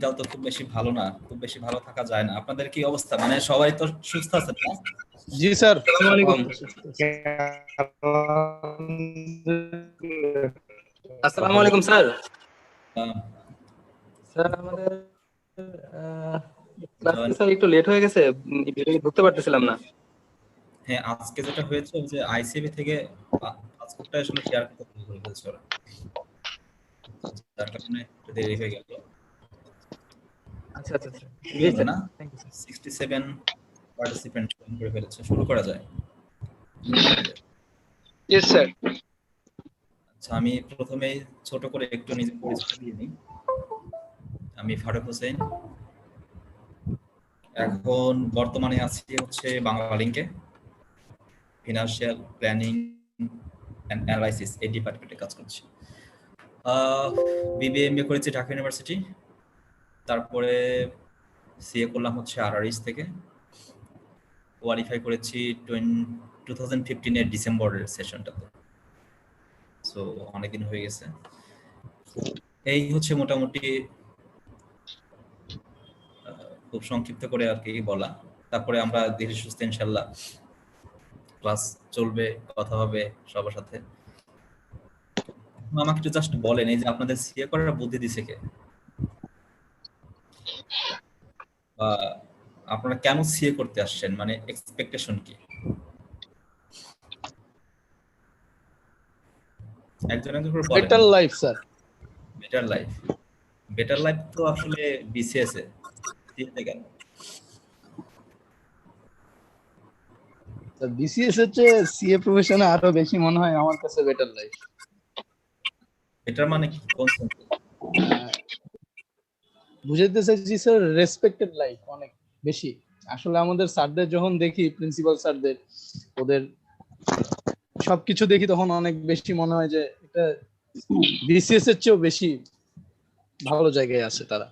দিনকাল তো খুব বেশি ভালো না, খুব বেশি ভালো থাকা যায় না। আপনাদের কি অবস্থা? মানে সবাই তো সুস্থ আছেন না? জি স্যার। আসসালামু আলাইকুম। আসসালামু আলাইকুম স্যার। স্যার আমাদের ক্লাসে স্যার একটু লেট হয়ে গেছে, ভিডিও ঢুকতে পারতেছিলাম না। হ্যাঁ, আজকে যেটা হয়েছে যে আইসিবি থেকে পাসপোর্টটা আসলে শেয়ার করতে ভুল করে ফেলছে ওরা, যার কারণে একটু দেরি হয়ে গেল। আচ্ছা আচ্ছা আচ্ছা, হবে না, 67 পার্টিসিপেন্ট করে ফেলেছে। শুরু করা যায়? Yes sir. আচ্ছা, আমি প্রথমেই ছোট করে একটু নিজের পরিচয় দিয়ে নিই। আমি ফারুক হোসেন, এখন বর্তমানে আছি হচ্ছে বাংলা লিংকে, ফিনান্সিয়াল প্ল্যানিং অ্যান্ড অ্যানালাইসিস এই ডিপার্টমেন্টে কাজ করছি। বিবিএ এমবিএ করেছি ঢাকা ইউনিভার্সিটি, তারপরে সিএ করলাম হচ্ছে আরআরএস থেকে, কোয়ালিফাই করেছি 2015 ডিসেম্বরের সেশনটাতে। সো অনেকদিন হয়ে গেছে। এই হচ্ছে মোটামুটি খুব সংক্ষিপ্ত করে আর কি বলা। তারপরে আমরা ধীরে সুস্থে ইনশাল্লাহ ক্লাস চলবে, কথা হবে সবার সাথে। আমাকে একটু জাস্ট বলেন, এই যে আপনাদের সিএ করার বুদ্ধি দিছে কে? আপনারা কেন সিএ করতে আসছেন, মানে এক্সপেকটেশন কি? একজন একজন করে বলেন। Better life sir. Better life, better life তো আসলে বিসিএস এ সিএতে কেন? বিসিএস হচ্ছে সিএ প্রফেশনে আরো বেশি মনে হয় আমার কাছে বেটার লাইফ। বেটার মানে কি, কোন সেন্সে? বুঝাইতে চাইছি স্যার, রেসপেক্টেড লাইফ অনেক বেশি। আসলে আমাদের স্যারদের যখন দেখি, প্রিন্সিপাল স্যারদের, ওদের সবকিছু দেখি, তখন অনেক বেশি মনে হয় যে এটা বিসিএস এর চেয়েও বেশি ভালো জায়গায় আছে তারা।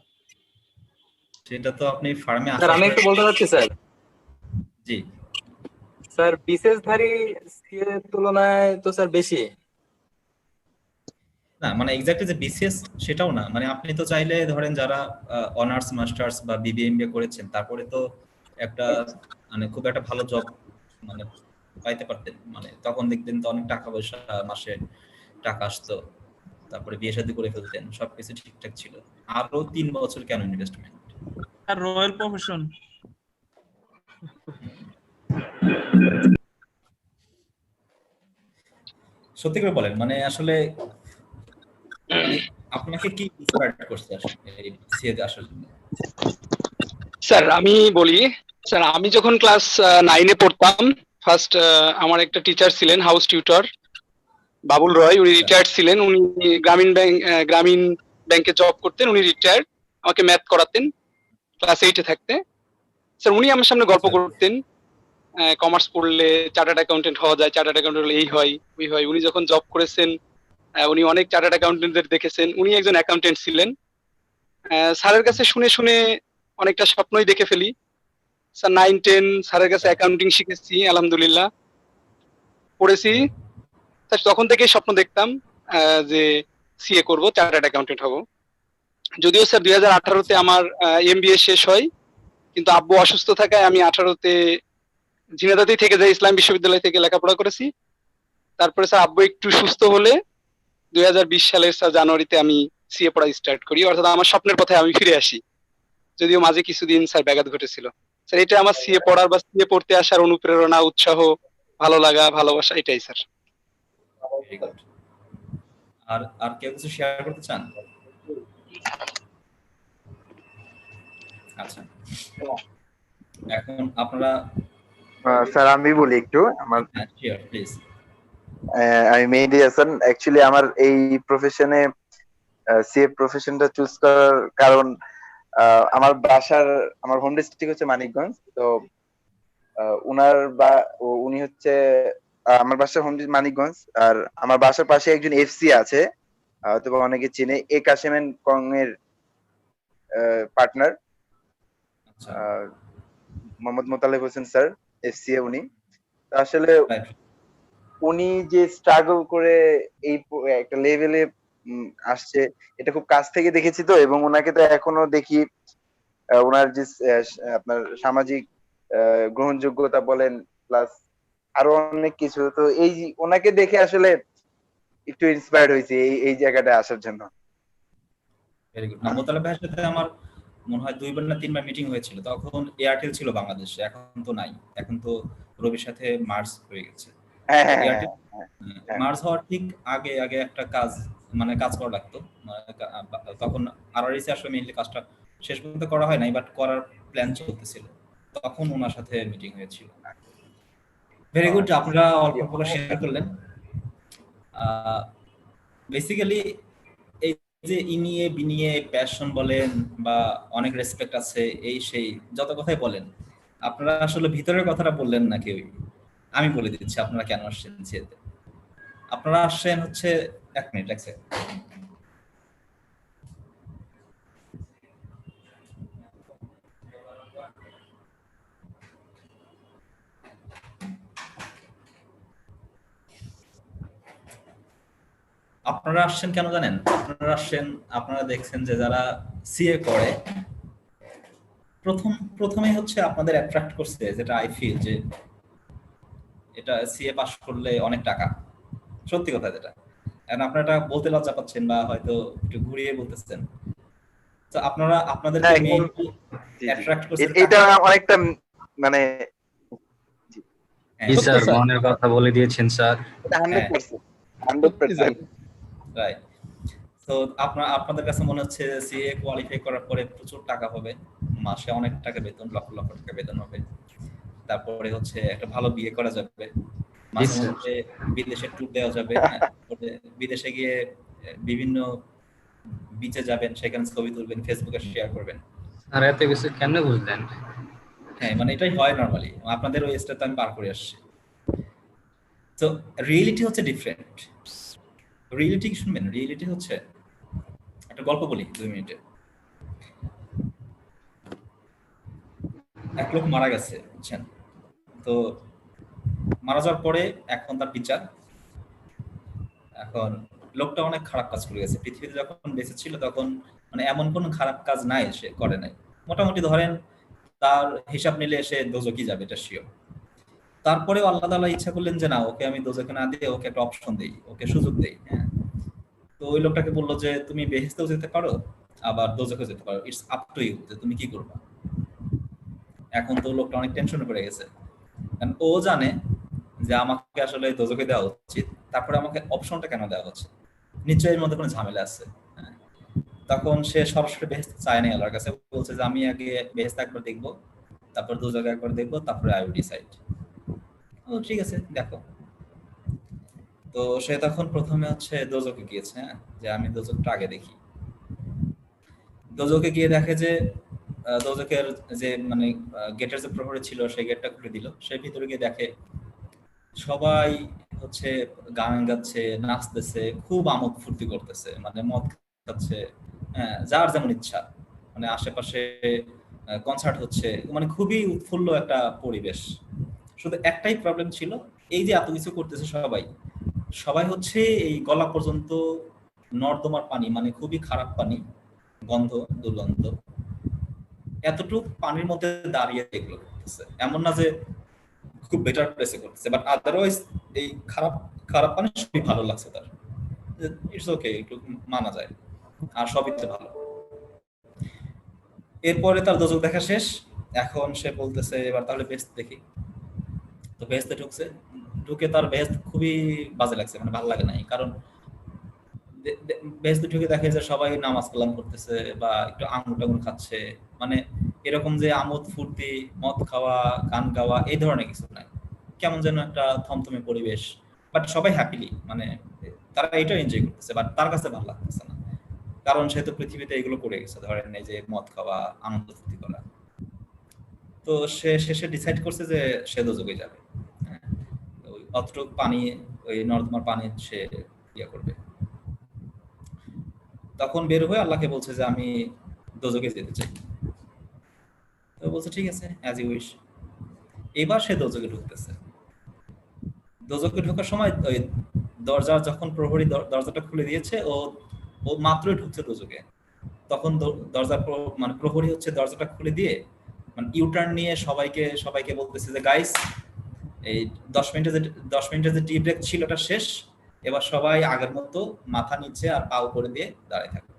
সেটা তো আপনি ফার্মে স্যার আমি একটু বলতে চাচ্ছি স্যার। জি স্যার বিসিএস ধারী সিএ এর তুলনায় তো স্যার বেশি না, মানে এক্স্যাক্টলি যে বিসিএস সেটাও না। মানে আপনি তো চাইলে ধরেন যারা অনার্স মাস্টার্স বা বিবিএ এমবিএ করেছেন, তারপরে তো একটা মানে খুব একটা ভালো জব মানে পাইতে পারতেন। মানে তখন দেখতেন তো অনেক টাকা পয়সা, মাসে টাকা আসতো, তারপরে বিয়ে শাদী করে ফেলতেন, সবকিছু ঠিকঠাক ছিল। আরো 3 বছর কেন ইনভেস্টমেন্ট? আর রয়্যাল প্রফেশন। সত্যি করে বলেন, মানে আসলে মানে আপনাকে কি ইন্সপায়ার করছে আসলে এই সিএ তে আসার জন্য? স্যার আমি বলি, স্যার আমি যখন ক্লাস 9 এ পড়তাম, ফার্স্ট আমার একটা টিচার ছিলেন, হাউস টিউটর বাবুল রয়। উনি রিটায়ার্ড ছিলেন, উনি গ্রামীণ ব্যাংকে জব করতেন, উনি রিটায়ার্ড। আমাকে ম্যাথ করাতেন ক্লাস 8 এ থাকতে। স্যার উনি আমার সামনে গল্প করতেন, কমার্স পড়লে চার্টার্ড অ্যাকাউন্টেন্ট হওয়া যায়, চার্টার্ড অ্যাকাউন্টেন্ট হলে এই হয় ওই হয়। উনি যখন জব করেছেন, উনি অনেক চার্টার্ড অ্যাকাউন্টেন্টদের দেখেছেন, উনি একজন অ্যাকাউন্টেন্ট ছিলেন। স্যারের কাছে শুনে শুনে অনেকটা স্বপ্নই দেখে ফেলি। স্যার 9-10 স্যারের কাছে অ্যাকাউন্টিং শিখেছি, আলহামদুলিল্লাহ পড়েছি। স্যার তখন থেকেই স্বপ্ন দেখতাম যে সিএ করব, চার্টার্ড অ্যাকাউন্টেন্ট হব। যদিও স্যার 2018-তে আমার এমবিএ শেষ হয়, কিন্তু আব্বু অসুস্থ থাকায় আমি 18-তে ঝিনাইদহেই থেকে যাই, ইসলাম বিশ্ববিদ্যালয় থেকে লেখাপড়া করেছি। তারপরে স্যার আব্বু একটু সুস্থ হলে 2020 সালের স্যার জানুয়ারিতে আমি সিএ পড়া স্টার্ট করি, অর্থাৎ আমার স্বপ্নের পথে আমি ফিরে আসি। যদিও মাঝে কিছুদিন স্যার ব্যাঘাত ঘটেছিল। স্যার এটা আমার সিএ পড়ার বা সিএ পড়তে আসার অনুপ্রেরণা, উৎসাহ, ভালো লাগা, ভালোবাসা, এটাই স্যার। Very good. আর আর কেউ কিছু শেয়ার করতে চান? আচ্ছা, এখন আপনারা স্যার আমি বলি একটু আমার। Sure please. আমি মেহেদী হাসান। অ্যাকচুয়ালি আমার এই প্রফেশনে সিএ প্রফেশনটা চুজ করার কারণ, আমার হোম ডিস্ট্রিক্ট হচ্ছে মানিকগঞ্জ। তো উনি হচ্ছে আমার বাসার হোম ডিস্ট্রিক্ট মানিকগঞ্জ। আর আমার বাসার পাশে একজন এফসি আছে, হয়তো অনেকে চিনে, এ কাশেম এন্ড কং এর partner Mohammad Motaleb Hossain sir, FCA উনি। আসলে উনি যে স্ট্রাগল করে এই একটা লেভেলে আসছে, এটা খুব কাছ থেকে দেখেছি তো, এবং ওনাকে তো এখনো দেখি ওনার যে আপনার সামাজিক গ্রহণযোগ্যতা বলেন, প্লাস আরো অনেক কিছু, তো এই ওনাকে দেখে আসলে একটু ইন্সপায়ার্ড হয়েছে এই এই জায়গাটায় আসার জন্য। Very good. না, মোতালেব ভাইয়ের সাথে আমার মনে হয় 2বার না 3বার মিটিং হয়েছিল। তখন এয়ারটেল ছিল বাংলাদেশে, এখন তো নাই। এখন তো রবির সাথে মার্জ হয়ে গেছে। হ্যাঁ তো হ্যাঁ হ্যাঁ এয়ারটেল হ্যাঁ হ্যাঁ। মার্জ হওয়ার ঠিক আগে আগে একটা কাজ মানে কাজ করা লাগতো। তখন আরআরএসি আসলে মেইনলি কাজটা শেষ পর্যন্ত করা হয় নাই, বাট করার প্ল্যান চলতেছিল। তখন ওনার সাথে মিটিং হয়েছিল। ভেরি গুড, আপনারা অল্প অল্প করে শেয়ার করলেন। বেসিক্যালি এই যে ইনিয়ে বিনিয়ে প্যাশন বলেন বা অনেক রেসপেক্ট আছে, এই সেই যত কথাই বলেন, আপনারা আসলে ভিতরের কথাটা বললেন না কেউই। আমি বলে দিচ্ছি আপনারা কেন আসছেন সিএতে। আপনারা আসছেন হচ্ছে 1 মিনিট, 1 সেকেন্ড। আপনারা আসছেন কেন জানেন? আপনারা আসছেন, আপনারা দেখছেন যে যারা সিএ করে, প্রথমেই হচ্ছে আপনাদের অ্যাট্রাক্ট করছে, যেটা আই ফিল যে এটা সিএ পাস করলে অনেক টাকা। সত্যি কথা যেটা, এখন আপনারা এটা বলতে লজ্জা পাচ্ছেন বা হয়তো একটু ঘুরিয়ে বলতেছেন। তো আপনারা আপনাদেরকে মেইনলি অ্যাট্রাক্ট করছে এটা অনেকটা মানে জি স্যার, মনের কথা বলে দিয়েছেন স্যার। 100% রাইট। তো আপনাদের কাছে মনে হচ্ছে সিএ কোয়ালিফাই করার পরে প্রচুর টাকা হবে, মাসে অনেক টাকা বেতন, লক্ষ লক্ষ টাকা বেতন হবে। তারপরে হচ্ছে একটা ভালো বিয়ে করা যাবে, মাঝে মধ্যে বিদেশে ট্যুর দেওয়া যাবে, বিদেশে গিয়ে বিভিন্ন বিচে যাবেন, সেখানে ছবি তুলবেন, ফেসবুকে শেয়ার করবেন। আর এত কিছু কেমনে বুঝলেন? হ্যাঁ, মানে এটাই হয় নরমালি, আপনাদের ওই স্টেজটা আমি পার করে আসছি। তো রিয়েলিটি হচ্ছে ডিফারেন্ট। রিয়েলিটি কি শুনবেন? রিয়েলিটি হচ্ছে একটা গল্প বলি 2 মিনিটে। এক লোক মারা গেছে, বুঝছেন? তো মারা যাওয়ার পরে এখন তার বিচার। এখন লোকটা অনেক খারাপ কাজ করে গেছে। পৃথিবীতে যখন বেঁচে ছিল তখন মানে এমন কোনো খারাপ কাজ নাই সে করে নাই। মোটামুটি ধরেন তার হিসাব নিলে সে দোজখই যাবে, এটা শিওর। তারপরেও আল্লাহ তাআলা ইচ্ছা করলেন যে না, ওকে আমি দোজখে না দিয়ে ওকে একটা অপশন দেই, ওকে সুযোগ দেই। হ্যাঁ, তো ওই লোকটাকে বললো যে তুমি বেহেশতেও যেতে পারো, আবার দোজখেও যেতে পারো, ইটস আপ টু ইউ যে তুমি কি করবা। এখন তো লোকটা অনেক টেনশনে পড়ে গেছে, কারণ ও জানে যে আমাকে আসলে দোজখে দেওয়া উচিত, তারপরে আমাকে অপশনটা কেন দেওয়া হচ্ছে, নিশ্চয়ই এর মধ্যে কোনো ঝামেলা আছে। হ্যাঁ, তখন সে সরাসরি বেহেশত চায় না আল্লাহর কাছে, বলছে যে আমি আগে বেহেশত একবার দেখবো, তারপর দোজখ একবার দেখবো, তারপরে আই উইল ডিসাইড। ও ঠিক আছে, দেখো। তো সে তখন প্রথমে হচ্ছে দোজখে গিয়েছে, হ্যাঁ, যে আমি দোজখটা আগে দেখি। দোজখে গিয়ে দেখে যে দোজখের যে মানে গেটের যে প্রহরী ছিল, সেই গেটটা খুলে দিল। সে ভিতরে গিয়ে দেখে সবাই হচ্ছে গান গাচ্ছে, নাচতেছে, খুব আমোদ ফুর্তি করতেছে, মানে মদ খাচ্ছে, হ্যাঁ, যার যেমন ইচ্ছা, মানে আশেপাশে কনসার্ট হচ্ছে, মানে খুবই উৎফুল্ল একটা পরিবেশ। শুধু একটাই প্রবলেম ছিল, এই যে এত কিছু করতেছে সবাই, সবাই হচ্ছে এই গলা পর্যন্ত নর্দমার পানি, মানে খুবই খারাপ পানি, গন্ধ, দুর্গন্ধ, এতটুকু পানির মধ্যে দাঁড়িয়ে এগুলো করতেছে। এমন না যে খুব বেটার প্লেসে করতেছে, বাট আদারওয়াইজ এই খারাপ খারাপ পানি সবই ভালো লাগছে তার, ইটস ওকে, একটু মানা যায়, আর সবই তো ভালো। এরপরে তার দোজখ দেখা শেষ, এখন সে বলতেছে এবার তাহলে বেহেশত দেখি। তো বেহেশতে ঢুকছে, ঢুকে তার বেহেশত খুবই বাজে লাগছে, মানে ভালো লাগে নাই। কারণ বেহেশতে ঢুকে দেখে যে সবাই নামাজ কালাম করতেছে বা একটু আঙুর টাঙুর খাচ্ছে, মানে এরকম যে আমোদ ফুর্তি, মদ খাওয়া, গান গাওয়া, এই ধরনের কিছু নাই। কেমন যেন একটা থমথমে পরিবেশ, বাট সবাই হ্যাপিলি, মানে তারা এটা এনজয় করতেছে, বাট তার কাছে ভালো লাগতেছে না, কারণ সে তো পৃথিবীতে এগুলো করে গেছে, ধরেন এই যে মদ খাওয়া, আনন্দ ফুর্তি করা। তো সে শেষে ডিসাইড করছে যে সে দোজখে যাবে। হ্যাঁ, ওই অতটুকু পানি, ওই নর্দমার পানি সে ইয়ে করবে। তখন বের হয়ে আল্লাহকে বলছে যে আমি দোজখে যেতে চাই। তো বলছে ঠিক আছে, অ্যাজ ইউ উইশ। এবার সে দোজখে ঢুকতেছে। দোজখে ঢোকার সময় ওই দরজা যখন প্রহরী দরজাটা খুলে দিয়েছে, ও ও মাত্রই ঢুকছে দোজখে, তখন দরজার মানে প্রহরী হচ্ছে দরজাটা খুলে দিয়ে মানে ইউটার্ন নিয়ে সবাইকে বলতেছে যে গাইস এই 10 মিনিটের যে টি ব্রেক ছিল ওটা শেষ, এবার সবাই আগের মতো মাথা নিচে আর পা উপরে দিয়ে দাঁড়িয়ে থাকে।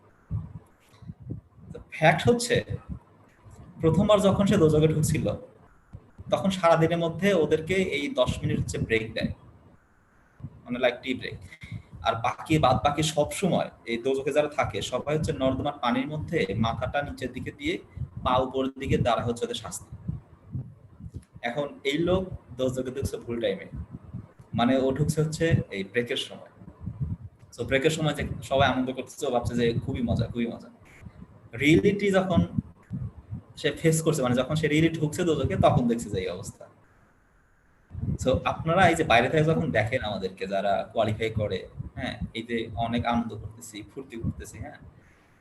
ফ্যাক্ট হচ্ছে প্রথমবার যখন সে দোজখে ঢুকছিল তখন সারাদিনের মধ্যে ওদেরকে এই 10 মিনিট হচ্ছে ব্রেক দেয়, মানে লাইক টি ব্রেক। আর বাদ বাকি সব সময় এই দোজখে যারা থাকে সবাই হচ্ছে নর্দমার পানির মধ্যে মাথাটা নিচের দিকে দিয়ে পা উপরের দিকে দাঁড়া হচ্ছে ওদের শাস্তি। এখন এই লোক দোজখে ঢুকছে ভুল টাইমে, মানে ও ঢুকছে হচ্ছে এই ব্রেকের সময়। তো ব্রেকের সময় যে সবাই আনন্দ করতেছে, ও ভাবছে যে খুবই মজা। রিয়েলিটি যখন সে ফেস করছে, মানে যখন সে রিয়েলি ঢুকছে দোজখে, তখন দেখছে যে এই অবস্থা। সো আপনারা এই যে বাইরে থেকে যখন দেখেন আমাদেরকে যারা কোয়ালিফাই করে, হ্যাঁ, এই যে অনেক আনন্দ করতেছি, ফুর্তি করতেছি, হ্যাঁ,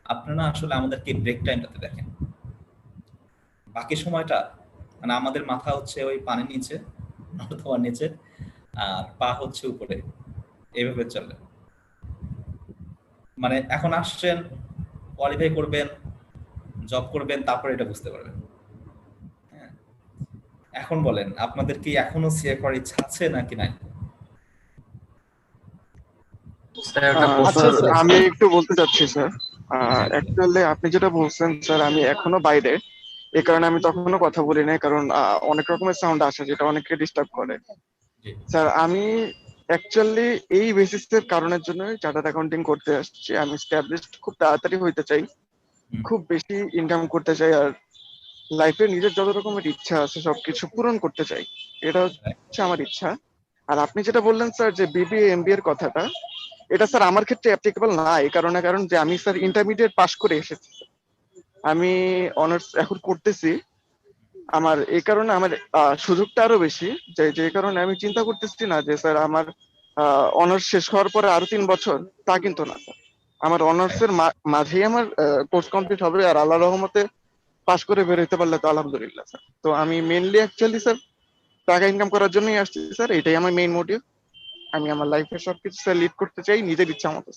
আপনারা আসলে আমাদেরকে ব্রেক টাইমটাতে দেখেন। বাকি সময়টা মানে আমাদের মাথা হচ্ছে ওই পানির নিচে, নর্দমার নিচে, আর পা হচ্ছে উপরে, এইভাবে চলে। মানে এখন আসছেন, কোয়ালিফাই করবেন, জব করবেন, তারপরে এটা বুঝতে পারবেন। হ্যাঁ, এখন বলেন আপনাদের কি এখনো সিএ করার ইচ্ছা আছে নাকি নাই? স্যার একটা প্রশ্ন আচ্ছা স্যার স্যার, আমি একটু বলতে চাচ্ছি স্যার, অ্যাকচুয়ালি আপনি যেটা বলছেন স্যার, আমি এখনো বাইরে, এই কারণে আমি তখনো কথা বলি নাই, কারণ অনেক রকমের সাউন্ড আসে যেটা অনেককে ডিস্টার্ব করে। জি। স্যার আমি অ্যাকচুয়ালি এই বেসিসের কারণের জন্য চার্টার্ড অ্যাকাউন্টিং করতে আসছি। আমি স্ট্যাবলিশড খুব তাড়াতাড়ি হইতে চাই, খুব বেশি ইনকাম করতে চাই, আর লাইফে নিজের যত রকমের ইচ্ছা আছে সবকিছু পূরণ করতে চাই, এটা হচ্ছে আমার ইচ্ছা। আর আপনি যেটা বললেন স্যার যে বিবিএ এমবিএ এর কথাটা, এটা স্যার আমার ক্ষেত্রে অ্যাপ্লিকেবল না, এই কারণ যে আমি স্যার ইন্টারমিডিয়েট পাশ করে এসেছি, আমি অনার্স এখন করতেছি। আমার এই কারণে আমার সুযোগটা আরো বেশি, যে কারণে আমি চিন্তা করতেছি না যে স্যার আমার অনার্স শেষ হওয়ার পরে আরো 3 বছর, তা কিন্তু না স্যার। আমার অনার্স এর মাঝেই আমার কোর্স কমপ্লিট হবে, আর আল্লাহ রহমতে পাশ করে বের হইতে পারলে তো আলহামদুলিল্লাহ স্যার। তো আমি মেইনলি অ্যাকচুয়ালি স্যার টাকা ইনকাম করার জন্যই আসছি স্যার, এটাই আমার মেইন মোটিভ। আমি আমার লাইফের সবকিছু স্যার লিড করতে চাই নিজের ইচ্ছা মতো।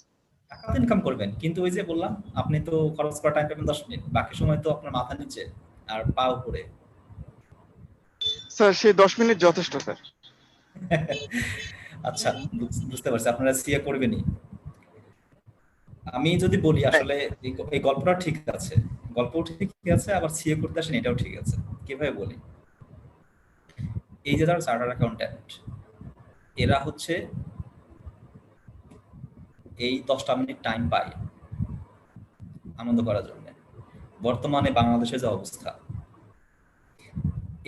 টাকা তো ইনকাম করবেন, কিন্তু ওই যে বললাম আপনি তো খরচ করা টাইম পাবেন 10 মিনিট, বাকি সময় তো আপনার মাথা নিচে আর পা উপরে। স্যার সেই 10 মিনিট যথেষ্ট স্যার। আচ্ছা, বুঝতে পারছি আপনারা সিএ করবেনই। আমি যদি বলি আসলে এই গল্পটা ঠিক আছে, গল্পও ঠিক আছে, আবার সিএ করতে আসেন এটাও ঠিক আছে। কিভাবে বলি, এই যে যারা চার্টার্ড অ্যাকাউন্ট্যান্ট, এরা হচ্ছে এই 10টা মিনিট টাইম পায় আনন্দ করার জন্য। বর্তমানে বাংলাদেশে যে অবস্থা,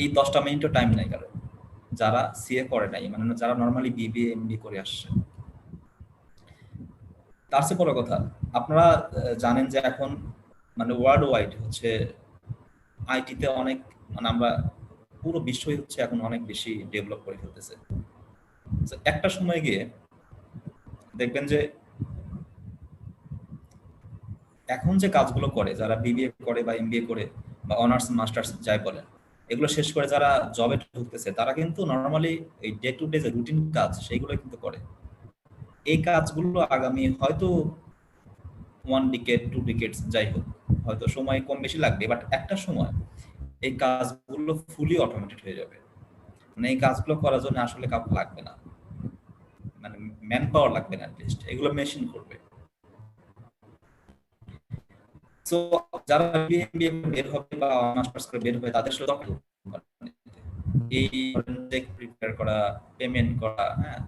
এই 10টা মিনিটও টাইম নাই কারো, যারা সিএ করে নাই, মানে যারা নর্মালি বিবিএ এমবিএ করে আসছে। তার চেয়ে বড় কথা, আপনারা জানেন যে এখন মানে ওয়ার্ল্ড ওয়াইড হচ্ছে আইটিতে অনেক, মানে আমরা পুরো বিশ্বই হচ্ছে এখন অনেক বেশি ডেভেলপ করে ফেলতেছে। একটা সময় গিয়ে দেখবেন যে এখন যে কাজগুলো করে যারা বিবিএ করে বা এমবিএ করে বা অনার্স মাস্টার্স যাই বলেন, এগুলো শেষ করে যারা জবে ঢুকতেছে, তারা কিন্তু নর্মালি এই ডে টু ডে যে রুটিন কাজ সেইগুলো কিন্তু করে। এই কাজগুলো আগামী হয়তো 1 ডিকেড 2 ডিকেডস যাই হোক, হয়তো সময় কম বেশি লাগবে, বাট একটা সময় এই কাজগুলো ফুলি অটোমেটেড হয়ে যাবে। মানে এই কাজগুলো করার জন্য আসলে কাউকে লাগবে না, মানে ম্যান পাওয়ার লাগবে না, অ্যাটলিস্ট এগুলো মেশিন করবে। সো যারা বিএমবিএ বের হবে বা মাস্টার্স করে বের হবে, তাদের সাথে এই চেক প্রিপেয়ার করা, পেমেন্ট করা, হ্যাঁ,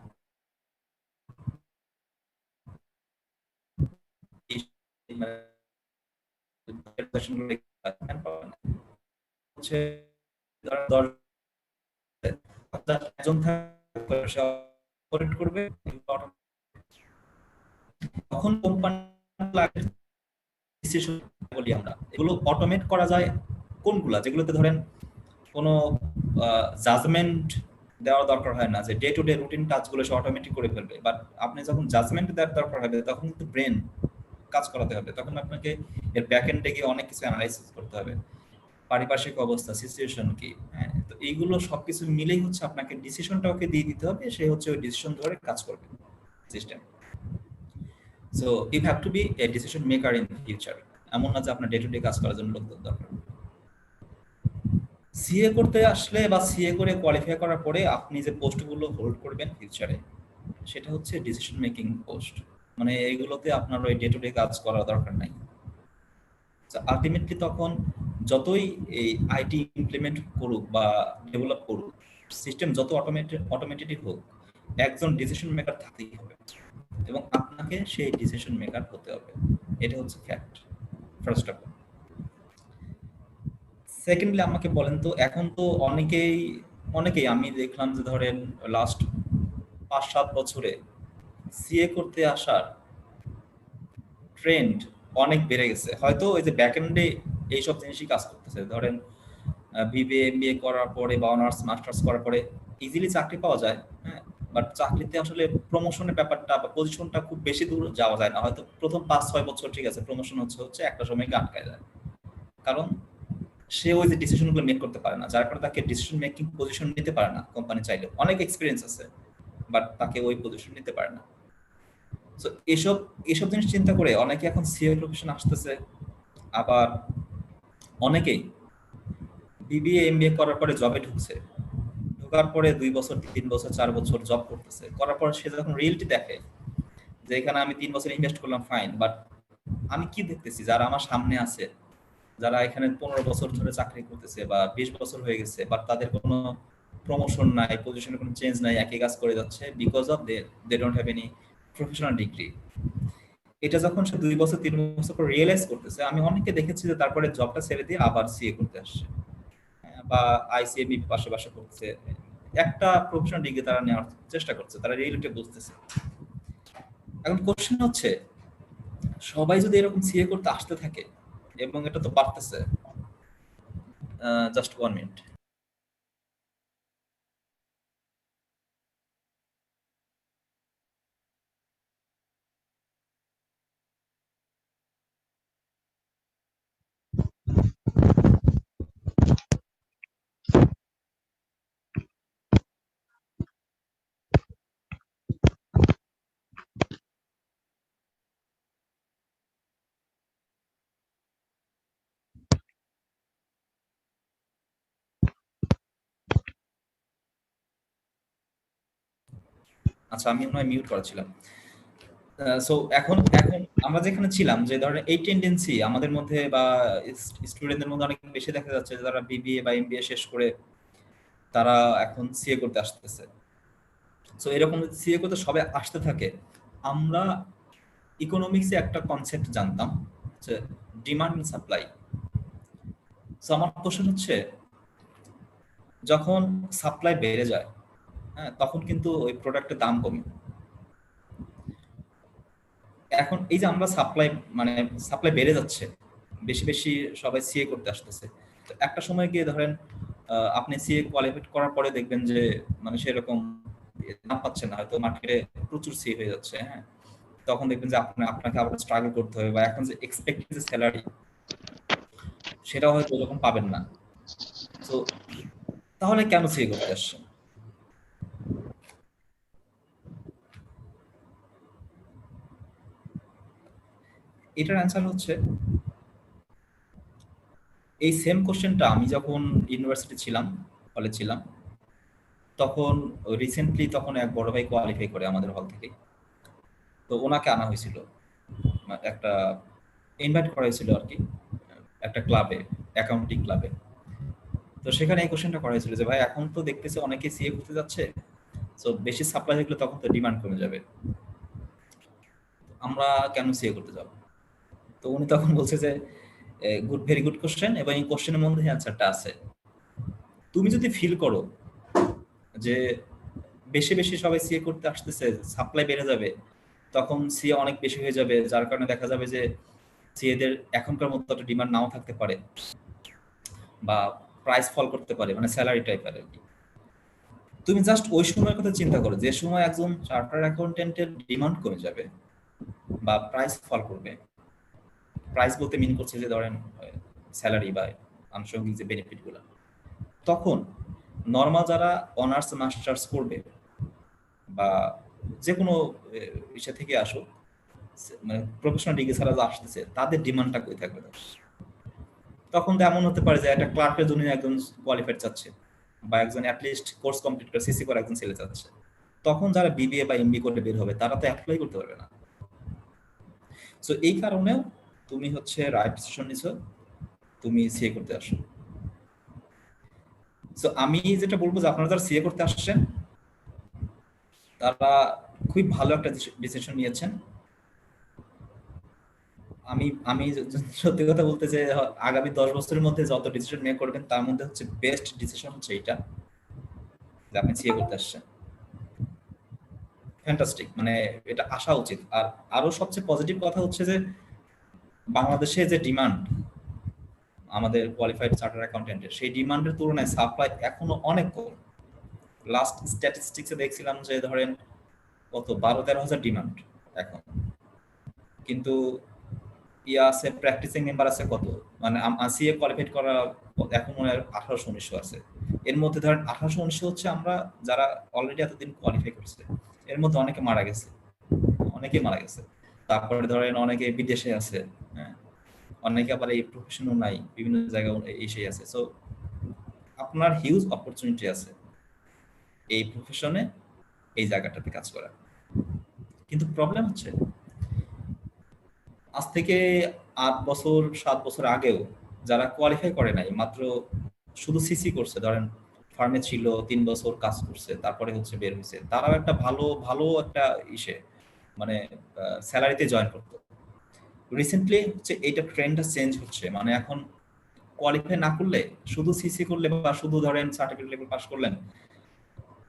হচ্ছে একজন করবে, তখন কোম্পানি বলি আমরা, এগুলো অটোমেট করা যায় কোনগুলা, যেগুলোতে ধরেন কোনো জাজমেন্ট দেওয়ার দরকার হয় না, যে ডে টু ডে রুটিন কাজগুলো সে অটোমেটিক করে ফেলবে। বাট আপনি যখন জাজমেন্ট দেওয়ার দরকার হবে, তখন কিন্তু ব্রেন কাজ করাতে হবে, তখন আপনাকে এর ব্যাক এন্ডে গিয়ে অনেক কিছু অ্যানালাইসিস করতে হবে, পারিপার্শ্বিক অবস্থা, সিচুয়েশন কি, হ্যাঁ, তো এইগুলো সবকিছু মিলেই হচ্ছে আপনাকে ডিসিশনটা ওকে দিয়ে দিতে হবে, সে হচ্ছে ওই ডিসিশন ধরে কাজ করবে system. So you have to be a decision maker in future. এমন না যে আপনার ডে টু ডে কাজ করার জন্য লোক দরকার। সিএ করতে আসলে বা সিএ করে কোয়ালিফাই করার পরে আপনি যে পোস্টগুলো হোল্ড করবেন ফিউচারে, সেটা হচ্ছে ডিসিশন মেকিং পোস্ট। মানে এইগুলোতে আপনার ওই ডে টু ডে কাজ করার দরকার নাই। আলটিমেটলি তখন যতই এই আইটি ইমপ্লিমেন্ট করুক বা ডেভেলপ করুক, সিস্টেম যত অটোমেটেড হোক, একজন ডিসিশন মেকার থাকতেই হবে এবং আপনাকে সেই ডিসিশন মেকার হতে হবে। এটা হচ্ছে fact, first of all. Secondly আমাকে বলেন তো, এখন তো অনেকেই আমি দেখলাম যে ধরেন লাস্ট 5-7 বছরে সিএ করতে আসার ট্রেন্ড অনেক বেড়ে গেছে। হয়তো ওই যে ব্যাক এন্ডে এইসব জিনিসই কাজ করতেছে, ধরেন বিবিএ এমবিএ করার পরে বা অনার্স মাস্টার্স করার পরে ইজিলি চাকরি পাওয়া যায়, হ্যাঁ, বাট চাকরিতে আসলে প্রমোশনের ব্যাপারটা বা পজিশনটা খুব বেশি দূর যাওয়া যায় না। হয়তো প্রথম 5-6 বছর ঠিক আছে, প্রমোশন হচ্ছে একটা সময় আটকায় যায়, কারণ সে ওই যে ডিসিশনগুলো মেক করতে পারে না, যার কারণে তাকে ডিসিশন মেকিং পজিশন নিতে পারে না কোম্পানি চাইলে। অনেক এক্সপিরিয়েন্স আছে বাট তাকে ওই পজিশন নিতে পারে না। সো এসব জিনিস চিন্তা করে অনেকে এখন সিএ প্রফেশন আসতেছে। আবার অনেকেই বিবিএ এমবিএ করার পরে জবে ঢোকার পরে 2 বছর 3 বছর 4 বছর জব করতেছে। করার পর সে যখন রিয়েলিটি দেখে যে এখানে আমি 3 বছর ইনভেস্ট করলাম, ফাইন, বাট আমি কি দেখতেছি যারা আমার সামনে আছে, যারা এখানে 15 বছর ধরে চাকরি করতেছে বা 20 বছর হয়ে গেছে, বাট তাদের কোনো প্রমোশন নাই, পজিশনে কোনো চেঞ্জ নাই, একই কাজ করে যাচ্ছে, because of they don't have any professional degree. এটা যখন সে 2 বছর 3 বছর পর রিয়েলাইজ করতেছে, আমি অনেকে দেখেছি যে তারপরে জবটা ছেড়ে দিয়ে আবার সিএ করতে আসছে, বা আইসিএবি পাশাপাশি করতেছে, একটা প্রফেশনাল ডিগ্রি তারা নেওয়ার চেষ্টা করছে, তারা রিয়েলিটি বুঝতেছে। এখন কোশ্চেন হচ্ছে, সবাই যদি এরকম সিএ করতে আসতে থাকে, এবং এটা তো পারতেছে, জাস্ট 1 মিনিট। আচ্ছা, আমি মনে হয় মিউট করেছিলাম। সো এখন আমরা যেখানে ছিলাম, যে ধরেন এই টেন্ডেন্সি আমাদের মধ্যে বা স্টুডেন্টদের মধ্যে অনেক বেশি দেখা যাচ্ছে, যারা বিবিএ বা এমবিএ শেষ করে তারা এখন সিএ করতে আসতেছে। সো এরকম সিএ করতে সবাই আসতে থাকে। আমরা ইকোনমিক্সে একটা কনসেপ্ট জানতাম, যে ডিমান্ড এন্ড সাপ্লাই। সো আমার কোশ্চেন হচ্ছে, যখন সাপ্লাই বেড়ে যায়, হ্যাঁ, তখন কিন্তু ওই প্রোডাক্টের দাম কমে। এখন এই যে আমরা সাপ্লাই বেড়ে যাচ্ছে, বেশি বেশি সবাই সিএ করতে আসতেছে, তো একটা সময় গিয়ে ধরেন আপনি সিএ কোয়ালিফাইড করার পরে দেখবেন যে মানে সেরকম দাম পাচ্ছে না, হয়তো মার্কেটে প্রচুর সিএ হয়ে যাচ্ছে, হ্যাঁ, তখন দেখবেন যে আপনাকে আবার স্ট্রাগল করতে হবে, বা এখন যে এক্সপেক্টেড যে স্যালারি সেটাও হয়তো ওরকম পাবেন না। তো তাহলে কেন সিএ করতে আসছেন? এটার অ্যান্সার হচ্ছে, এই সেম কোশ্চেনটা আমি যখন ইউনিভার্সিটি ছিলাম, কলেজ ছিলাম, তখন রিসেন্টলি তখন এক বড় ভাই কোয়ালিফাই করে আমাদের হল থেকে। তো ওনাকে আনা হয়েছিল, একটা ইনভাইট করা হয়েছিল আর কি, একটা ক্লাবে, অ্যাকাউন্টিং ক্লাবে। তো সেখানে এই কোশ্চেনটা করা হয়েছিল যে ভাই, এখন তো দেখতেছি অনেকে সিএ করতে যাচ্ছে, তো বেশি সাপ্লাই থাকলে তখন তো ডিমান্ড কমে যাবে, আমরা কেন সিএ করতে যাব? তো উনি তখন বলছে যে ভেরি গুড কোশ্চেন, এবং এই কোশ্চেনের মধ্যে অ্যান্সারটা আছে। তুমি যদি ফিল করো যে বেশি বেশি সবাই সিএ করতে আসতেছে, সাপ্লাই বেড়ে যাবে, তখন সিএ অনেক বেশি হয়ে যাবে, যার কারণে দেখা যাবে যে সিএদের এখনকার মতো একটা ডিমান্ড নাও থাকতে পারে, বা প্রাইস ফল করতে পারে, মানে স্যালারি টাইপের আর কি। তুমি জাস্ট ওই সময়ের কথা চিন্তা করো, যে সময় একজন চার্টার্ড অ্যাকাউন্টেন্টের ডিমান্ড কমে যাবে বা প্রাইস ফল করবে। প্রাইস বলতে মিন করছে যে ধরেন স্যালারি বা আনুষঙ্গিক যে বেনিফিট গুলো, তখন নর্মাল যারা অনার্স মাস্টার্স করবে বা যে কোনো বিষয় থেকে আসুক, মানে প্রফেশনাল ডিগ্রি ছাড়া যে আসতেছে তাদের ডিমান্ডটা কই থাকবে? তখন তো এমন হতে পারে যে একটা ক্লার্কের জন্য একজন কোয়ালিফাইড চাচ্ছে, বা একজন অ্যাটলিস্ট কোর্স কমপ্লিট করে সিসি করে একজন ছেলে চাচ্ছে। তখন যারা বিবিএ বা এমবিএ করে বের হবে তারা তো অ্যাপ্লাই করতে পারবে না। সো এই কারণেও তুমি হচ্ছে রাইট ডিসিশন নিছো, তুমি সিএ করতে আসো। সো আমি যেটা বলবো যে আপনারা যারা সিএ করতে আসছেন তারা খুব ভালো একটা ডিসিশন নিয়েছেন। আমি আমি সত্যি কথা বলতে যে আগামী 10 বছরের মধ্যে যত ডিসিশন নিয়ে করবেন তার মধ্যে হচ্ছে বেস্ট ডিসিশন হচ্ছে এইটা যে আপনি সিএ করতে আসছেন। ফ্যান্টাস্টিক, মানে এটা আসা উচিত। আর আরো সবচেয়ে পজিটিভ কথা হচ্ছে যে বাংলাদেশে যে ডিমান্ড আমাদের কোয়ালিফাইড চার্টার্ড অ্যাকাউন্টেন্টের, সেই ডিমান্ডের তুলনায় সাপ্লাই এখনো অনেক কম। লাস্ট স্ট্যাটিস্টিক্সে দেখছিলাম যে ধরেন কত 12-13 হাজার ডিমান্ড এখন, কিন্তু ইয়া আছে প্র্যাকটিসিং মেম্বার আছে কত, মানে সিএ কোয়ালিফাইড করা এখন মনে হয় 1800-1900 আছে। এর মধ্যে ধরেন 1800-1900 হচ্ছে আমরা যারা অলরেডি এতদিন কোয়ালিফাই করছে, এর মধ্যে অনেকে মারা গেছে, অনেকে মারা গেছে। তারপরে ধরেন অনেকে বিদেশে আছে, হ্যাঁ, অনেকে আবার এই প্রফেশনও নাই, বিভিন্ন জায়গায় এসে আছে। সো আপনার হিউজ অপরচুনিটি আছে এই প্রফেশনে, এই জায়গাটাতে কাজ করা। কিন্তু প্রবলেম হচ্ছে আজ থেকে 8 বছর 7 বছর আগেও যারা কোয়ালিফাই করে নাই, মাত্র শুধু সিসি করছে, ধরেন ফার্মে ছিল 3 বছর কাজ করছে, তারপরে হচ্ছে বের হয়েছে, তারাও একটা ভালো ভালো একটা ইসে মানে স্যালারিতে জয়েন করতো। রিসেন্টলি হচ্ছে এইটা ট্রেন্ডটা চেঞ্জ হচ্ছে, মানে এখন কোয়ালিফাই না করলে, শুধু সিসি করলে বা শুধু ধরেন সার্টিফিকেট লেভেল পাস করলেন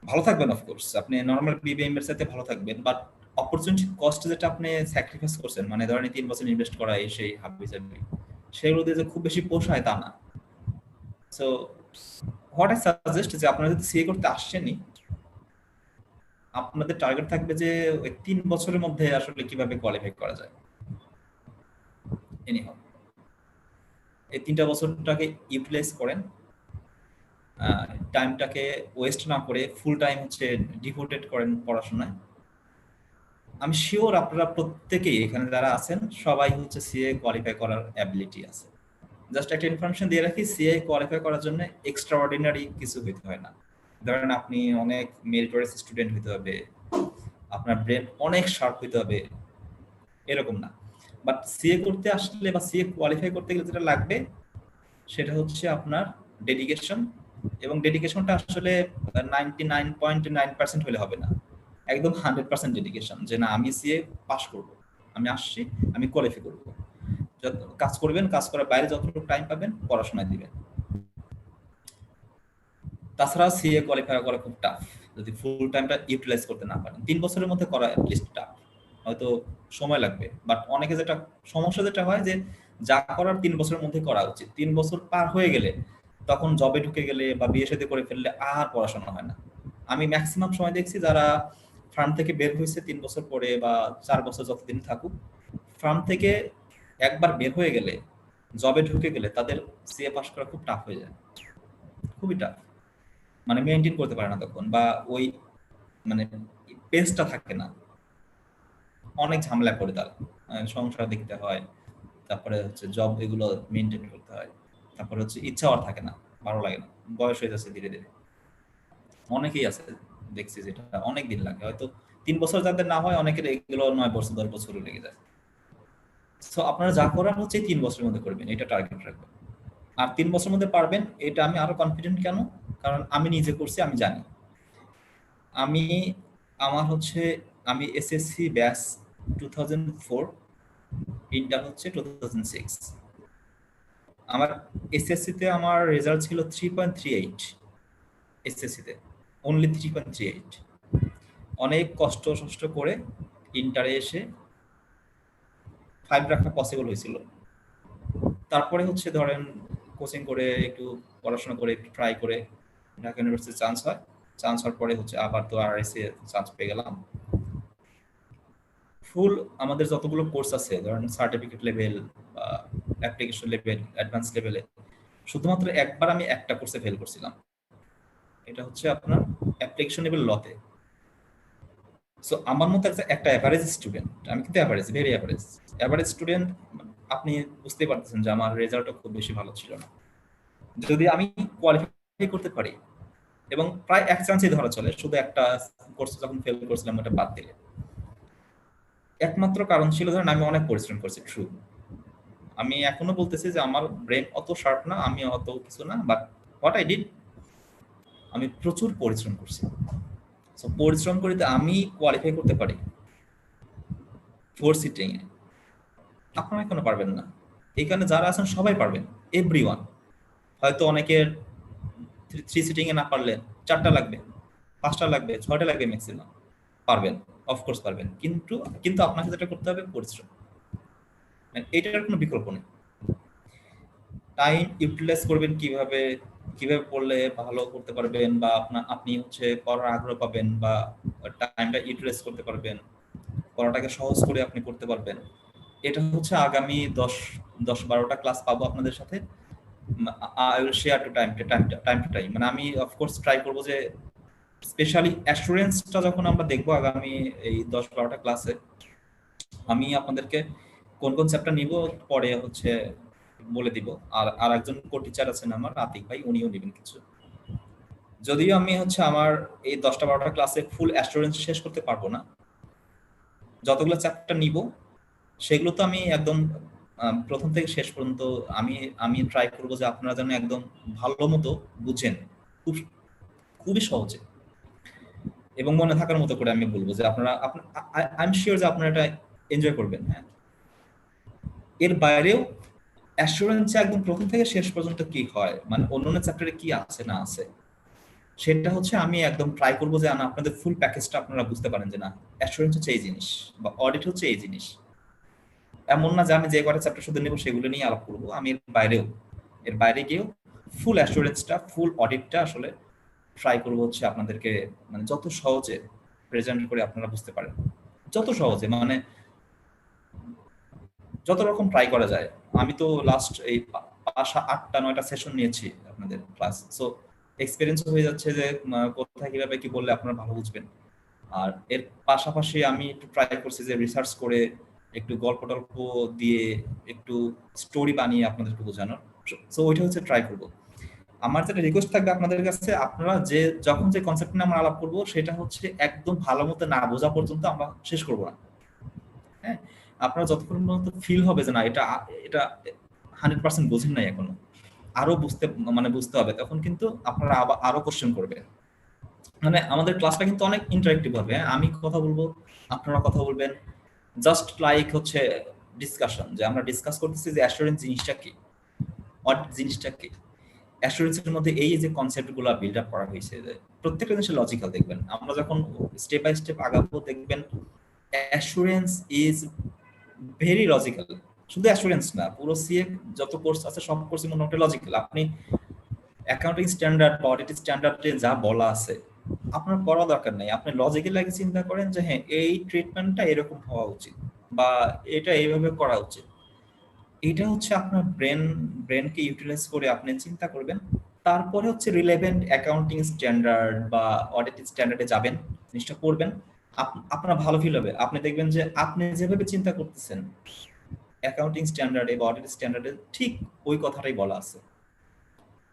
ভালো থাকবেন, অফকোর্স আপনি নর্মাল বিবিএম এর সাথে ভালো থাকবেন, বাট অপরচুনিটি কস্ট যেটা আপনি স্যাক্রিফাইস করছেন, মানে ধরেন 3 বছর ইনভেস্ট করা এই সেই হাবিজাবি, সেগুলো দিয়ে যে খুব বেশি পোষায় তা না। সো হোয়াট আই সাজেস্ট যে আপনারা যদি সিএ করতে আসছেনই, আপনাদের টার্গেট থাকবে যে ওই 3 বছরের মধ্যে আসলে কিভাবে কোয়ালিফাই করা যায়। এনিহাউ এই 3টা বছরটাকে ইউটিলাইজ করেন, টাইমটাকে ওয়েস্ট না করে ফুল টাইম হচ্ছে ডিভোটেড করেন পড়াশোনায়। আমি শিওর আপনারা প্রত্যেকেই এখানে যারা আছেন সবাই হচ্ছে সিএ কোয়ালিফাই করার অ্যাবিলিটি আছে। জাস্ট একটা ইনফরমেশন দিয়ে রাখি, সিএ কোয়ালিফাই করার জন্য এক্সট্রা অর্ডিনারি কিছু হইতে হয় না। ধরেন আপনি অনেক মেরিটোরিয়াস স্টুডেন্ট হইতে হবে, আপনার ব্রেন অনেক শার্প হইতে হবে, এরকম না। বাট সিএ করতে আসলে বা সিএ কোয়ালিফাই করতে গেলে যেটা লাগবে সেটা হচ্ছে আপনার ডেডিকেশন, এবং ডেডিকেশনটা আসলে 99.9% হলে হবে না, একদম 100% ডেডিকেশন, যে না আমি সিএ পাস করব, আমি আসছি, আমি কোয়ালিফাই করব। যত কাজ করবেন, কাজ করার বাইরে যতটুকু টাইম পাবেন পড়াশোনায় দিবেন। তাছাড়া সিএ কোয়ালিফাই করা খুব টাফ যদি ফুল টাইমটা ইউটিলাইজ করতে না পারেন। 3 বছরের মধ্যে করা অ্যাটলিস্ট টাফ, হয়তো সময় লাগবে, বাট অনেকে যেটা সমস্যা যেটা হয় যে যা করার 3 বছরের মধ্যে করা উচিত, 3 বছর পার হয়ে গেলে তখন জবে ঢুকে গেলে বা বিয়ে শাদী করে ফেললে আর পড়াশোনা হয় না। আমি ম্যাক্সিমাম সময় দেখছি যারা ফার্ম থেকে বের হয়েছে 3 বছর পরে বা 4 বছর যতদিন থাকুক, ফার্ম থেকে একবার বের হয়ে গেলে জবে ঢুকে গেলে তাদের সিএ পাস করা খুব টাফ হয়ে যায়, খুবই টাফ, মানে মেইনটেইন করতে পারে না তখন, বা ওই মানে পেসটা থাকে না, অনেক ঝামেলা করে তারা, সংসার দেখতে হয়, তারপরে হচ্ছে জব এগুলো মেইনটেইন করতে হয়, তারপরে হচ্ছে ইচ্ছা আর থাকে না, ভালো লাগে না, বয়স হয়ে যাচ্ছে ধীরে ধীরে। অনেকেই আছে দেখছি যেটা অনেক দিন লাগে, হয়তো 3 বছর যাদের না হয় অনেকের এগুলো 9 বছর 10 বছরও লেগে যায়। সো আপনারা যা করার হচ্ছে 3 বছরের মধ্যে করবেন, এটা টার্গেট রাখবেন। আর 3 বছরের মধ্যে পারবেন, এটা আমি আরো কনফিডেন্ট কেন, কারণ আমি নিজে করছি, আমি জানি। আমি আমার হচ্ছে আমি এসএসসি ব্যাচ 2004, ইন্টার হচ্ছে 2006। আমার এসএসসি তে আমার রেজাল্ট ছিল 3.38, এসএসসি তে অনলি 3.38। অনেক কষ্ট করে ইন্টারে এসে 5 রাখা পসিবল হয়েছিল। তারপরে হচ্ছে ধরেন কোচিং করে একটু পড়াশোনা করে একটু ট্রাই করে ঢাকা ইউনিভার্সিটি চান্স হয়, চান্স হওয়ার পরে হচ্ছে আবার তো আরআইসি চান্স পেয়ে গেলাম। ফুল আমাদের যতগুলো কোর্স আছে ধরেন সার্টিফিকেট লেভেল বা অ্যাপ্লিকেশন লেভেল, অ্যাডভান্স লেভেলে, শুধুমাত্র একবার আমি একটা কোর্সে ফেল করছিলাম, এটা হচ্ছে আপনার অ্যাপ্লিকেশন লেভেল লতে। সো আমার মতো একটা অ্যাভারেজ স্টুডেন্ট, আমি কিন্তু অ্যাভারেজ, ভেরি অ্যাভারেজ স্টুডেন্ট, আপনি বুঝতেই পারতেছেন যে আমার রেজাল্টও খুব বেশি ভালো ছিল না। যদি আমি কোয়ালিফাই করতে পারি, এবং প্রায় এক চান্সই ধরা চলে, শুধু একটা কোর্স যখন ফেল করছিলাম ওটা বাদ দিলে, একমাত্র কারণ ছিল ধরেন আমি অনেক পরিশ্রম করছি। ট্রু, আমি এখনো বলতেছি যে আমার ব্রেন অত শার্প না, আমি অত কিছু না, বাট হোয়াট আই ডিড, আমি প্রচুর পরিশ্রম করছি। সো পরিশ্রম করিতে আমি কোয়ালিফাই করতে পারি 4 সিটিং এ, আপনারা কেন পারবেন না? এখানে যারা আছেন সবাই পারবেন, এভরিওয়ান। হয়তো অনেকের 3 সিটিং এ না পারলে 4টা লাগবে, 5টা লাগবে, 6টা লাগবে, ম্যাক্সিমাম পারবেন, অফকোর্স পারবেন। কিন্তু কিন্তু আপনাকে যেটা করতে হবে পরিশ্রম, এটার কোনো বিকল্প নেই। টাইম ইউটিলাইজ করবেন কিভাবে, কিভাবে পড়লে ভালো করতে পারবেন, বা আপনি হচ্ছে পড়ার আগ্রহ পাবেন, বা টাইমটা ইউটিলাইজ করতে পারবেন, পড়াটাকে সহজ করে আপনি করতে পারবেন। এটা হচ্ছে আগামী 10-12টা ক্লাস পাবো আপনাদের সাথে। I will share to time to time, মানে আমি অফকোর্স ট্রাই করবো যে স্পেশালি অ্যাসুরেন্সটা যখন আমরা দেখবো আগামী এই 10-12টা ক্লাসে, আমি আপনাদেরকে কোন কোন চ্যাপ্টার নিব পরে হচ্ছে বলে দিব। আর একজন কো-টিচার আছেন আমার, আতিক ভাই, উনিও নেবেন কিছু। যদিও আমি হচ্ছে আমার এই 10টা-12টা ক্লাসে ফুল অ্যাসুরেন্স শেষ করতে পারবো না, যতগুলো চ্যাপ্টার নিব সেগুলো তো আমি একদম প্রথম থেকে শেষ পর্যন্ত আমি ট্রাই করবো যে আপনারা যেন একদম ভালো মতো বুঝেন, খুবই সহজে এবং মনে থাকার মতো করে। আমি বলবো যে আপনারা, আই এম শিওর যে আপনারা এটা এনজয় করবেন। হ্যাঁ, এর বাইরেও অ্যাসুরেন্সে একদম প্রথম থেকে শেষ পর্যন্ত কি হয়, মানে অন্যান্য চ্যাপ্টারে কি আছে না আছে, সেটা হচ্ছে আমি একদম ট্রাই করবো যে আপনাদের ফুল প্যাকেজটা আপনারা বুঝতে পারেন যে না, অ্যাসুরেন্স হচ্ছে এই জিনিস বা অডিট হচ্ছে এই জিনিস। এমন না যে আমি যে কটা চ্যাপ্টার শুধু নেব সেগুলো নিয়ে আলাপ করবো, আমি এর বাইরে গিয়েও ফুল অ্যাসুরেন্সটা, ফুল অডিটটা আসলে ট্রাই করবো হচ্ছে আপনাদেরকে মানে যত সহজে প্রেজেন্ট করে আপনারা বুঝতে পারেন, যত সহজে, মানে যত রকম ট্রাই করা যায়। আমি তো লাস্ট এই 8টা-9টা সেশন নিয়েছি আপনাদের ক্লাস, সো এক্সপিরিয়েন্স হয়ে যাচ্ছে যে কোথায় কিভাবে কি বললে আপনারা ভালো বুঝবেন। আর এর পাশাপাশি আমি একটু ট্রাই করছি যে রিসার্চ করে একটু গল্প টল্প দিয়ে একটু স্টোরি বানিয়ে আপনাদেরকে বোঝানোর। সো ওইটা হচ্ছে ট্রাই করব। আমার যেটা রিকোয়েস্ট থাকবে আপনাদের কাছে, আপনারা যখন যে কনসেপ্ট নিয়ে আমরা আলাপ করবো সেটা হচ্ছে একদম ভালো মতো না বোঝা পর্যন্ত আমরা শেষ করবো না। হ্যাঁ, আপনারা যতক্ষণ পর্যন্ত ফিল হবে যে না এটা 100% বোঝেন নাই এখনো, আরো বুঝতে হবে, তখন কিন্তু আপনারা আরো কোশ্চেন করবেন। মানে আমাদের ক্লাসটা কিন্তু অনেক ইন্টারেক্টিভ হবে। আমি কথা বলবো, আপনারা কথা বলবেন, জাস্ট লাইক হচ্ছে ডিসকাশন, যে আমরা ডিসকাস করতেছি যে অ্যাসুরেন্স জিনিসটা কি, অডিট জিনিসটা কি। অ্যাসুরেন্সের মধ্যে এই যে কনসেপ্টগুলো বিল্ড আপ করা হয়েছে, যে প্রত্যেকটা জিনিস লজিক্যাল দেখবেন। আমরা যখন স্টেপ বাই স্টেপ আগাবো দেখবেন অ্যাসুরেন্স ইজ ভেরি লজিক্যাল। শুধু অ্যাসুরেন্স না, পুরো সিএ যত কোর্স আছে সব কোর্স মোটামুটি লজিক্যাল। আপনি অ্যাকাউন্টিং স্ট্যান্ডার্ড বা অডিট স্ট্যান্ডার্ডে যা বলা আছে আপনার পড়া দরকার নেই, আপনি লজিক্যালি আগে চিন্তা করেন যে হ্যাঁ এই ট্রিটমেন্টটা এরকম হওয়া উচিত বা এটা এইভাবে করা উচিত। এটা হচ্ছে আপনার ব্রেনকে ইউটিলাইজ করে আপনি চিন্তা করবেন। তারপরে হচ্ছে রিলেভেন্ট অ্যাকাউন্টিং স্ট্যান্ডার্ড বা অডিট স্ট্যান্ডার্ডে যাবেন, জিনিসটা পড়বেন, আপনার ভালো ফিল হবে। আপনি দেখবেন যে আপনি যেভাবে চিন্তা করতেছেন অ্যাকাউন্টিং স্ট্যান্ডার্ডে বা অডিট স্ট্যান্ডার্ডে ঠিক ওই কথাটাই বলা আছে।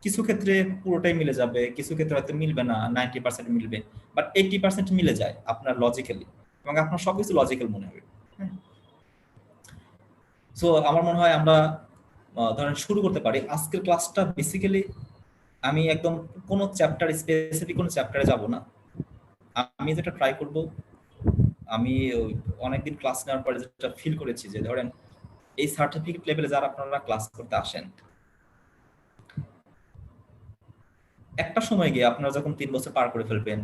কিছু ক্ষেত্রে পুরোটাই মিলে যাবে, কিছু ক্ষেত্রে হয়তো মিলবে না, 90% মিলবে, বাট 80% মিলে যায় আপনার লজিক্যালি, এবং আপনার সবকিছু লজিক্যাল মনে হবে। সো আমার মনে হয় আমরা ধরেন শুরু করতে পারি। আজকের ক্লাসটা বেসিক্যালি আমি একদম কোনো চ্যাপ্টার স্পেসিফিক কোনো চ্যাপ্টারে যাব না। আমি যেটা ট্রাই করব, আমি অনেকদিন ক্লাস নেওয়ার পরে যেটা ফিল করেছি যে ধরেন এই সার্টিফিকেট লেভেলে যারা আপনারা ক্লাস করতে আসেন, একটা সময় গিয়ে আপনারা যখন 3 বছর পার করে ফেলবেন,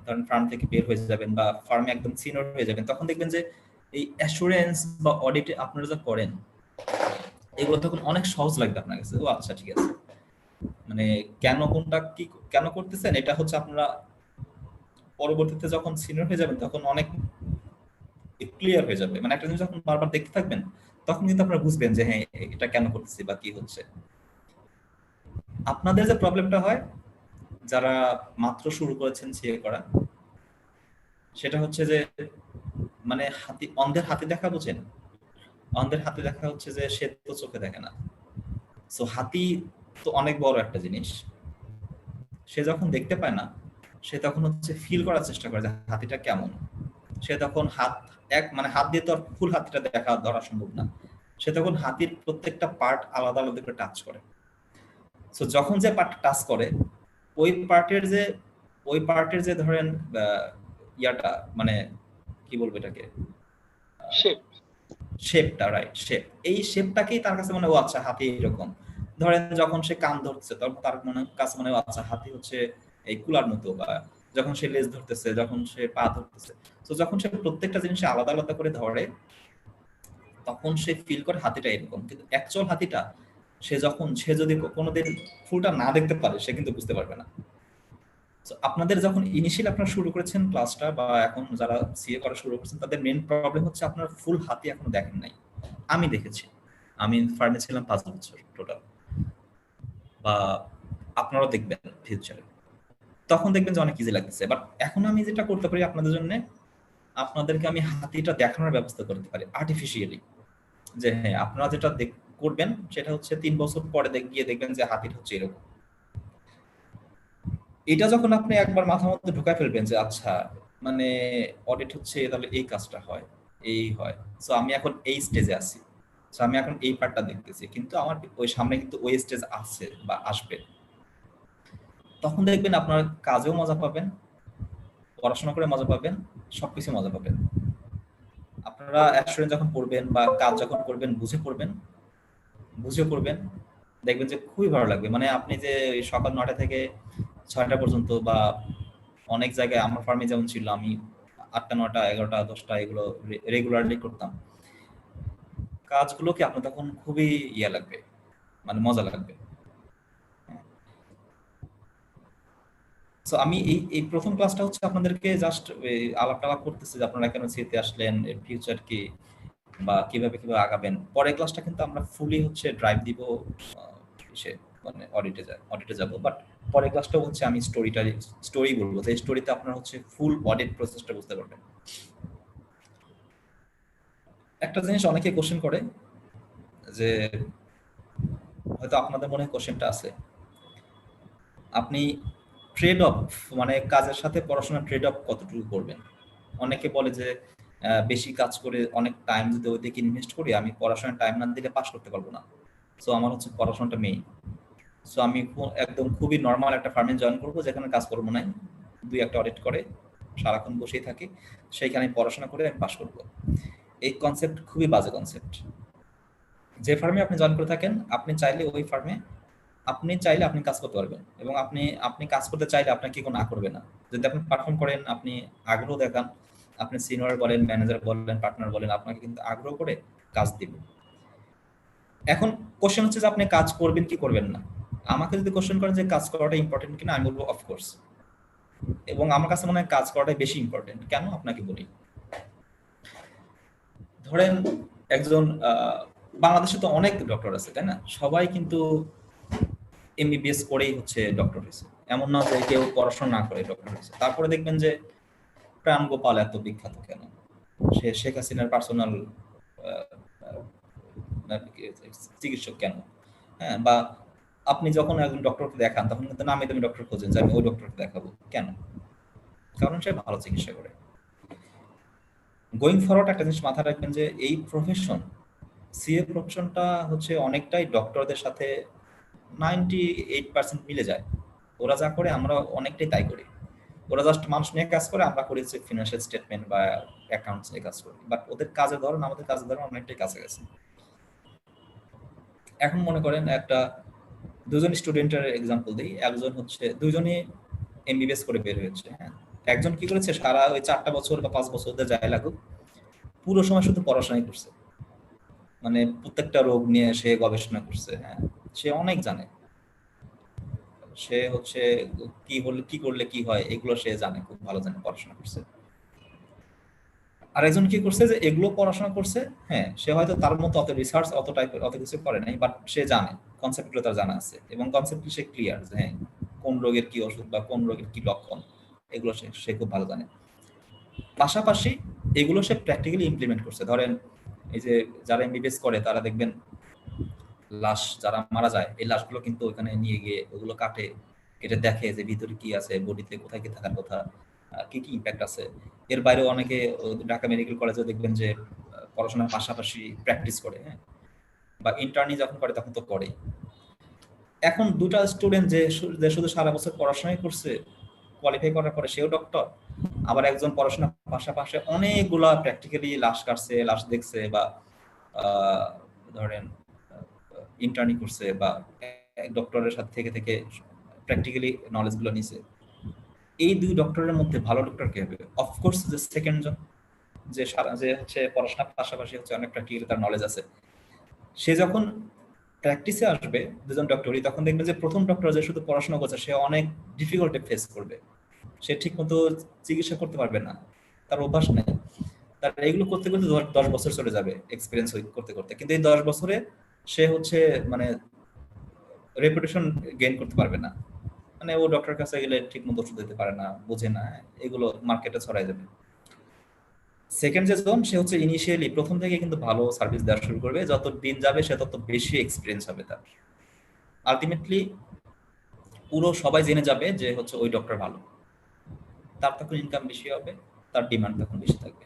ধরেন ফার্ম থেকে বের হয়ে যাবেন বা ফার্মে একদম সিনিয়র হয়ে যাবেন, তখন দেখবেন যে এই অ্যাসুরেন্স বা অডিটে আপনারা যা করেন এগুলো তখন অনেক সহজ লাগবে আপনার কাছে। ও আচ্ছা ঠিক আছে, মানে কোনটা কি কেন করতেছেন এটা হচ্ছে আপনারা পরবর্তীতে যখন সিনিয়র হয়ে যাবেন তখন অনেক ক্লিয়ার হয়ে যাবে। মানে একটা জিনিস যখন বারবার দেখতে থাকবেন তখন কিন্তু আপনারা বুঝবেন যে হ্যাঁ এটা কেন করতেছি বা কি হচ্ছে। আপনাদের যে প্রবলেমটা হয় যারা মাত্র শুরু করেছেন সিএ করা, সেটা হচ্ছে যে মানে অন্ধের হাতি দেখা বোঝেন? অন্ধের হাতি দেখা হচ্ছে যে সে তো চোখে দেখে না। সো হাতি তো অনেক বড় একটা জিনিস, সে যখন দেখতে পায় না সে তখন হচ্ছে ফিল করার চেষ্টা করে যে হাতিটা কেমন। সে তখন হাত দিয়ে তো আর ফুল হাতিটা ধরা সম্ভব না, সে তখন হাতির প্রত্যেকটা পার্ট আলাদা আলাদা করে টাচ করে। সো যখন যে পার্ট টাচ করে ওই পার্টের যে ধরেন ইয়াটা মানে কি বলবো এটাকে, শেপটা, রাইট, শেপ, এই শেপটাকেই তার কাছে মনে হয় ও আচ্ছা হাতি এরকম। ধরেন যখন সে কান ধরছে তখন তার কাছে মনে হয় আচ্ছা হাতি হচ্ছে এই কুলার মতো, বা যখন সে লেজ ধরতেছে, যখন সে পা ধরতেছে, তো যখন সে প্রত্যেকটা জিনিস আলাদা আলাদা করে ধরে তখন সে ফিল করে হাতিটা এরকম। কিন্তু অ্যাকচুয়াল হাতিটা সে যদি কোনোদিন ফুলটা না দেখতে পারে সে কিন্তু বুঝতে পারবে না। আপনাদের যখন ইনিশিয়ালি আপনারা শুরু করেছেন ক্লাসটা, বা এখন যারা সিএ করা শুরু করেছেন, তাদের মেইন প্রবলেম হচ্ছে আপনার ফুল হাতি এখনো দেখেন নাই। আমি দেখেছি, আমি ফার্মে ছিলাম 5 বছর টোটাল, বা আপনারাও দেখবেন ফিউচারে, তখন দেখবেন যে অনেক ইজি লাগতেছে। বাট এখন আমি যেটা করতে পারি আপনাদের জন্য, আপনাদেরকে আমি হাতিটা দেখানোর ব্যবস্থা করতে পারি আর্টিফিশিয়ালি, যে হ্যাঁ আপনারা যেটা করবেন সেটা হচ্ছে 3 বছর পরে গিয়ে দেখবেন যে হাতিটা হচ্ছে এরকম। এটা যখন আপনি একবার মাথার মধ্যে ঢুকায় ফেলবেন যে আচ্ছা মানে অডিট হচ্ছে তাহলে এই কাজটা হয়, এই হয়, সো আমি এখন এই স্টেজে আছি, সো আমি এখন এই পার্টটা দেখতেছি, কিন্তু আমার ওই সামনে কিন্তু ওই স্টেজ আছে বা আসবে, তখন দেখবেন আপনার কাজেও মজা পাবেন, পড়াশোনা করে মজা পাবেন, সবকিছু মজা পাবেন। আপনারা অ্যাসুরেন্স যখন পড়বেন বা কাজ যখন করবেন বুঝে করবেন, দেখবেন যে খুবই ভালো লাগবে। মানে আপনি যে সকাল 9টা থেকে 6টা পর্যন্ত, বা অনেক জায়গায় আমার ফার্মে যেমন ছিল আমি 8টা 9টা 11টা 10টা এগুলো রেগুলারলি করতাম, কাজগুলোকে আপনার তখন খুবই লাগবে, মানে মজা লাগবে। সো আমি এই প্রথম ক্লাসটা হচ্ছে আপনাদেরকে জাস্ট আলাপ করতেছি যে আপনারা কেন সিতে আসলেন, ফিউচার কি, বা কিভাবে আগাবেন। পরের ক্লাসটা কিন্তু আমরা ফুলি হচ্ছে ড্রাইভ দিব মানে অডিটে যাব। বাট পরের ক্লাসটা হচ্ছে আমি স্টোরি বলবো, যে স্টোরিতে আপনারা হচ্ছে ফুল অডিট প্রসেসটা বুঝতে পারবেন। একটা জিনিস অনেকে কোশ্চেন করে, যে হয়তো আপনাদের মনে কোশ্চেনটা আছে, আপনি ট্রেড অফ মানে কাজের সাথে পড়াশোনার ট্রেড অফ কতটুকু করবেন। অনেকে বলে যে বেশি কাজ করে অনেক টাইম যদি ওইদিকে ইনভেস্ট করি, আমি পড়াশোনার টাইম না দিলে পাস করতে পারবো না, সো আমার হচ্ছে পড়াশোনাটা মেইন। সো আমি একদম খুবই নর্মাল একটা ফার্মে জয়েন করবো যেখানে কাজ করবো না, 2-1টা অডিট করে সারাক্ষণ বসেই থাকি, সেইখানে পড়াশোনা করে আমি পাস করবো। এই কনসেপ্ট খুবই বাজে কনসেপ্ট। যে ফার্মে আপনি জয়েন করে থাকেন, আপনি চাইলে ওই ফার্মে আপনি কাজ করতে পারবেন, এবং আপনি কাজ করতে চাইলে আপনাকে কেউ না করবে না। যদি আপনি পারফর্ম করেন, আপনি আগ্রহ দেখান, আপনি সিনিয়র বলেন, ম্যানেজার বলেন, পার্টনার বলেন, আপনাকে কিন্তু আগ্রহ করে কাজ দিবে। এখন কোশ্চেন হচ্ছে যে আপনি কাজ করবেন কি করবেন না। আমাকে যদি কোশ্চেন করেন যে কাজ করাটা ইম্পর্টেন্ট কিনা, আমি বলবো অফকোর্স, এবং আমার কাছে মনে হয় কাজ করাটাই বেশি ইম্পর্টেন্ট। কেন আপনাকে বলি, ধরেন একজন বাংলাদেশে তো অনেক ডক্টর আছে তাই না, সবাই কিন্তু এমবিবিএস করেই হচ্ছে ডক্টর হয়েছে, এমন না যে কেউ পড়াশোনা না করে ডক্টর হয়েছে। তারপরে দেখবেন যে প্রাণগোপাল এত বিখ্যাত কেন, সে শেখ হাসিনার পার্সোনাল চিকিৎসক কেন, হ্যাঁ, বা আপনি যখন একজন ডক্টরকে দেখান তখন কিন্তু নামে তুমি ডক্টর খোঁজেন যে আমি ওই ডক্টরকে দেখাবো কেন, কারণ সে ভালো চিকিৎসা করে। গোয়িং ফরওয়ার্ড একটা জিনিস মাথায় রাখবেন যে এই প্রফেশন, সিএ প্রফেশনটা হচ্ছে অনেকটাই ডক্টরদের সাথে 98% মিলে যায়। ওরা যা করে আমরা অনেকটাই তাই করি। ওরা জাস্ট মানুষ নিয়ে কাজ করে, আমরা করি ফিনান্সিয়াল স্টেটমেন্ট বা অ্যাকাউন্টস নিয়ে কাজ করি। বাট ওদের কাজের ধরন আমাদের কাজের ধরন অনেকটাই কাছাকাছি। এখন মনে করেন দুজন স্টুডেন্টের এক্সাম্পল দিই। একজন হচ্ছে দুজনই এমবিবিএস করে বের হয়েছে, হ্যাঁ। একজন কি করেছে, সারা ওই 4টা বছর বা 5 বছর ওদের যায় লাগুক, পুরো সময় শুধু পড়াশোনাই করছে, মানে প্রত্যেকটা রোগ নিয়ে সে গবেষণা করছে, হ্যাঁ, সে অনেক জানে, সে হচ্ছে কি করলে কি হয় এগুলো সে জানে, খুব ভালো জানে, পড়াশোনা করছে। আর একজন কি করছে, যে এগুলো পড়াশোনা করছে, হ্যাঁ, সে হয়তো তার মতো অত রিসার্চ অত কিছু করে নাই, বাট সে জানে, কনসেপ্টগুলো তার জানা আছে, এবং কনসেপ্ট সে ক্লিয়ার, যে হ্যাঁ কোন রোগের কি ওষুধ বা কোন রোগের কি লক্ষণ, এগুলো সে খুব ভালো জানে। পাশাপাশি এগুলো সে প্র্যাকটিক্যালি ইমপ্লিমেন্ট করছে। ধরেন এই যে যারা এমবিবিএস করে তারা দেখবেন লাশ যারা মারা যায় এই লাশগুলো কিন্তু ওখানে নিয়ে গিয়ে ওগুলো কেটে দেখে যে ভিতরে কি আছে, বডিতে কোথায় কি থাকার কথা, কি কি ইম্প্যাক্ট আছে। এর বাইরেও অনেকে ঢাকা মেডিকেল কলেজে দেখবেন যে পড়াশোনার পাশাপাশি প্র্যাকটিস করে, হ্যাঁ, বা ইন্টার্নি যখন করে তখন তো করে। এখন দুটা স্টুডেন্ট যে শুধু সারা বছর পড়াশোনাই করছে, কোয়ালিফাই করার পরে সেও ডক্টর, আবার একজন পড়াশোনার পাশাপাশি অনেকগুলা প্র্যাকটিক্যালি লাশ কাটছে, লাশ দেখছে, বা ধরেন ইন্টার্নি করছে, বা ডক্টরের সাথে থেকে প্র্যাকটিক্যালি নলেজ গুলো নিছে। এই দুই ডক্টরের মধ্যে ভালো ডক্টর কে হবে? অফকোর্স যে সেকেন্ড জন, যে হচ্ছে পড়াশোনার পাশাপাশি হচ্ছে অনেক প্র্যাকটিক্যালি তার নলেজ আছে। সে যখন প্র্যাকটিসে আসবে দুজন ডক্টরই, তখন দেখবেন যে প্রথম ডক্টর যে শুধু পড়াশোনা করছে সে অনেক ডিফিকাল্টি ফেস করবে, সে ঠিক মতো চিকিৎসা করতে পারবে না, তার অভ্যাস নেই, তার এইগুলো করতে করতে 10 বছর চলে যাবে এক্সপিরিয়েন্স করতে করতে। কিন্তু এই 10 বছরে সে হচ্ছে মানে রেপুটেশন গেইন করতে পারবে না, মানে ও ডক্টর কাছে গেলে ঠিক মতো ওষুধ দিতে পারে না, বোঝে না, এগুলো মার্কেটে ছড়াই যাবে। সেকেন্ড যে জন, সে হচ্ছে ইনিশিয়ালি প্রথম থেকে কিন্তু ভালো সার্ভিস দেওয়া শুরু করবে, যত দিন যাবে সে তত বেশি এক্সপিরিয়েন্স হবে তার। আলটিমেটলি পুরো সবাই জেনে যাবে যে হচ্ছে ওই ডক্টর ভালো, তার তখন ইনকাম বেশি হবে, তার ডিমান্ড তখন বেশি থাকবে।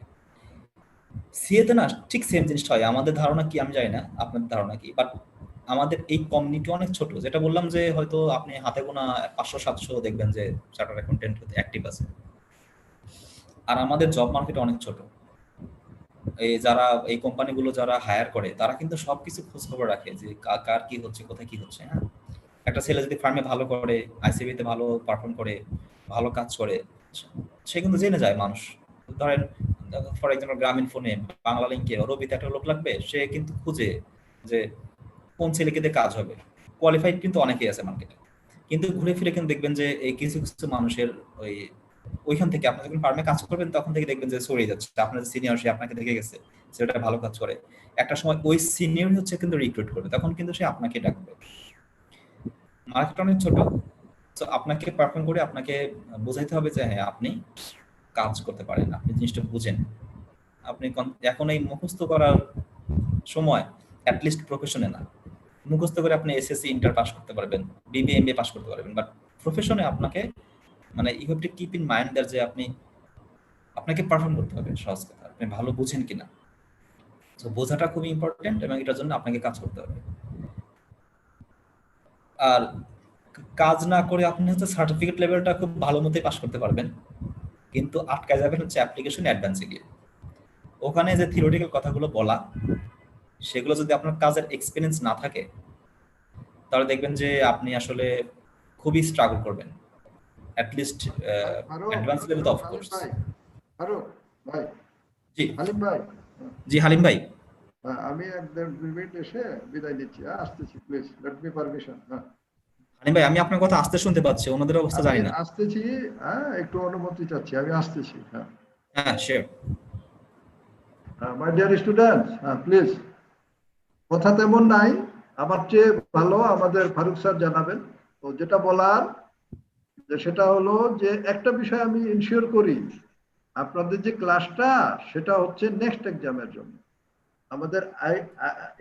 সিএতে না ঠিক সেম জিনিসটা হয়। আমাদের ধারণা কি আমি জানি না আপনাদের ধারণা কি, বাট আমাদের এই কমিউনিটি অনেক ছোট, যেটা বললাম যে হয়তো আপনি হাতে গোনা 500-700 দেখবেন যে চার্টার্ড অ্যাকাউন্টেন্ট অ্যাক্টিভ আছে, আর আমাদের জব মার্কেট অনেক ছোট। এই যারা এই কোম্পানিগুলো যারা হায়ার করে তারা কিন্তু সবকিছু খোঁজ খবর রাখে যে কার কি হচ্ছে, কোথায় কি হচ্ছে। হ্যাঁ, একটা ছেলে যদি ফার্মে ভালো করে, আইসিবিতে ভালো পারফর্ম করে, ভালো কাজ করে, সে কিন্তু জেনে যায় মানুষ। ধরেন ফর এক্সাম্পল গ্রামীণ ফোনে, বাংলা লিঙ্কে রবিতে একটা লোক লাগবে, সে কিন্তু খুঁজে যে কোন ছেলেকে দিয়ে কাজ হবে। কোয়ালিফাইড কিন্তু অনেকেই আছে মার্কেটে, কিন্তু ঘুরে ফিরে কিন্তু দেখবেন যে এই কিছু কিছু মানুষের ওইখান থেকে আপনি যখন ফার্মে কাজ করবেন তখন থেকে দেখবেন যে ছড়িয়ে যাচ্ছে। আপনার সিনিয়র সে আপনাকে দেখে গেছে, সেটা ভালো কাজ করে, একটা সময় ওই সিনিয়র হচ্ছে কিন্তু রিক্রুট করবে, তখন কিন্তু সে আপনাকে ডাকবে। মার্কেট অনেক ছোট, তো আপনাকে পারফর্ম করে আপনাকে বোঝাইতে হবে যে হ্যাঁ আপনি কাজ করতে পারেন, আপনি জিনিসটা বুঝেন। আপনি এখন এই মুখস্থ করার সময় অ্যাটলিস্ট প্রফেশনে না, মুখস্থ করে আপনি এসএসসি ইন্টার পাস করতে পারবেন, বিবিএ এমবিএ পাস করতে পারবেন, বাট প্রফেশনে আপনাকে মানে you have to keep in mind that যে আপনাকে পারফর্ম করতে হবে। সহজ কথা, আপনি ভালো বুঝেন কিনা, তো বোঝাটা খুবই ইম্পর্টেন্ট, এবং এটার জন্য আপনাকে কাজ করতে হবে। আর কাজ না করে আপনি হচ্ছে সার্টিফিকেট লেভেলটা খুব ভালো মতোই পাস করতে পারবেন, কিন্তু আটকায় যাবেন হচ্ছে অ্যাপ্লিকেশন অ্যাডভান্সে গিয়ে। ওখানে যে থিওরিটিক্যাল কথাগুলো বলা, সেগুলো যদি আপনার কাজের এক্সপিরিয়েন্স না থাকে তাহলে দেখবেন যে আপনি আসলে খুবই স্ট্রাগল করবেন, অ্যাটলিস্ট অ্যাডভান্স লেভেল তো অফকোর্স। ভাই জি হালিম ভাই, জি হালিম ভাই, আমি 1-2 মিনিট এসে বিদায় নিচ্ছি, আসতেছি, please let me permission. Halim ভাই আমি আপনার কথা আসতে শুনতে পাচ্ছি, ওনাদের অবস্থা জানি না। আসতেছি, হ্যাঁ একটু অনুমতি চাচ্ছি, আমি আসতেছি। হ্যাঁ হ্যাঁ sure. My dear students, please, কথা তেমন নাই, আমার চেয়ে ভালো আমাদের ফারুক স্যার জানাবেন। তো যেটা বলার যে সেটা হলো যে একটা বিষয় আমি ইনশিওর করি, আপনাদের যে ক্লাসটা সেটা হচ্ছে নেক্সট এক্সামের জন্য। আমাদের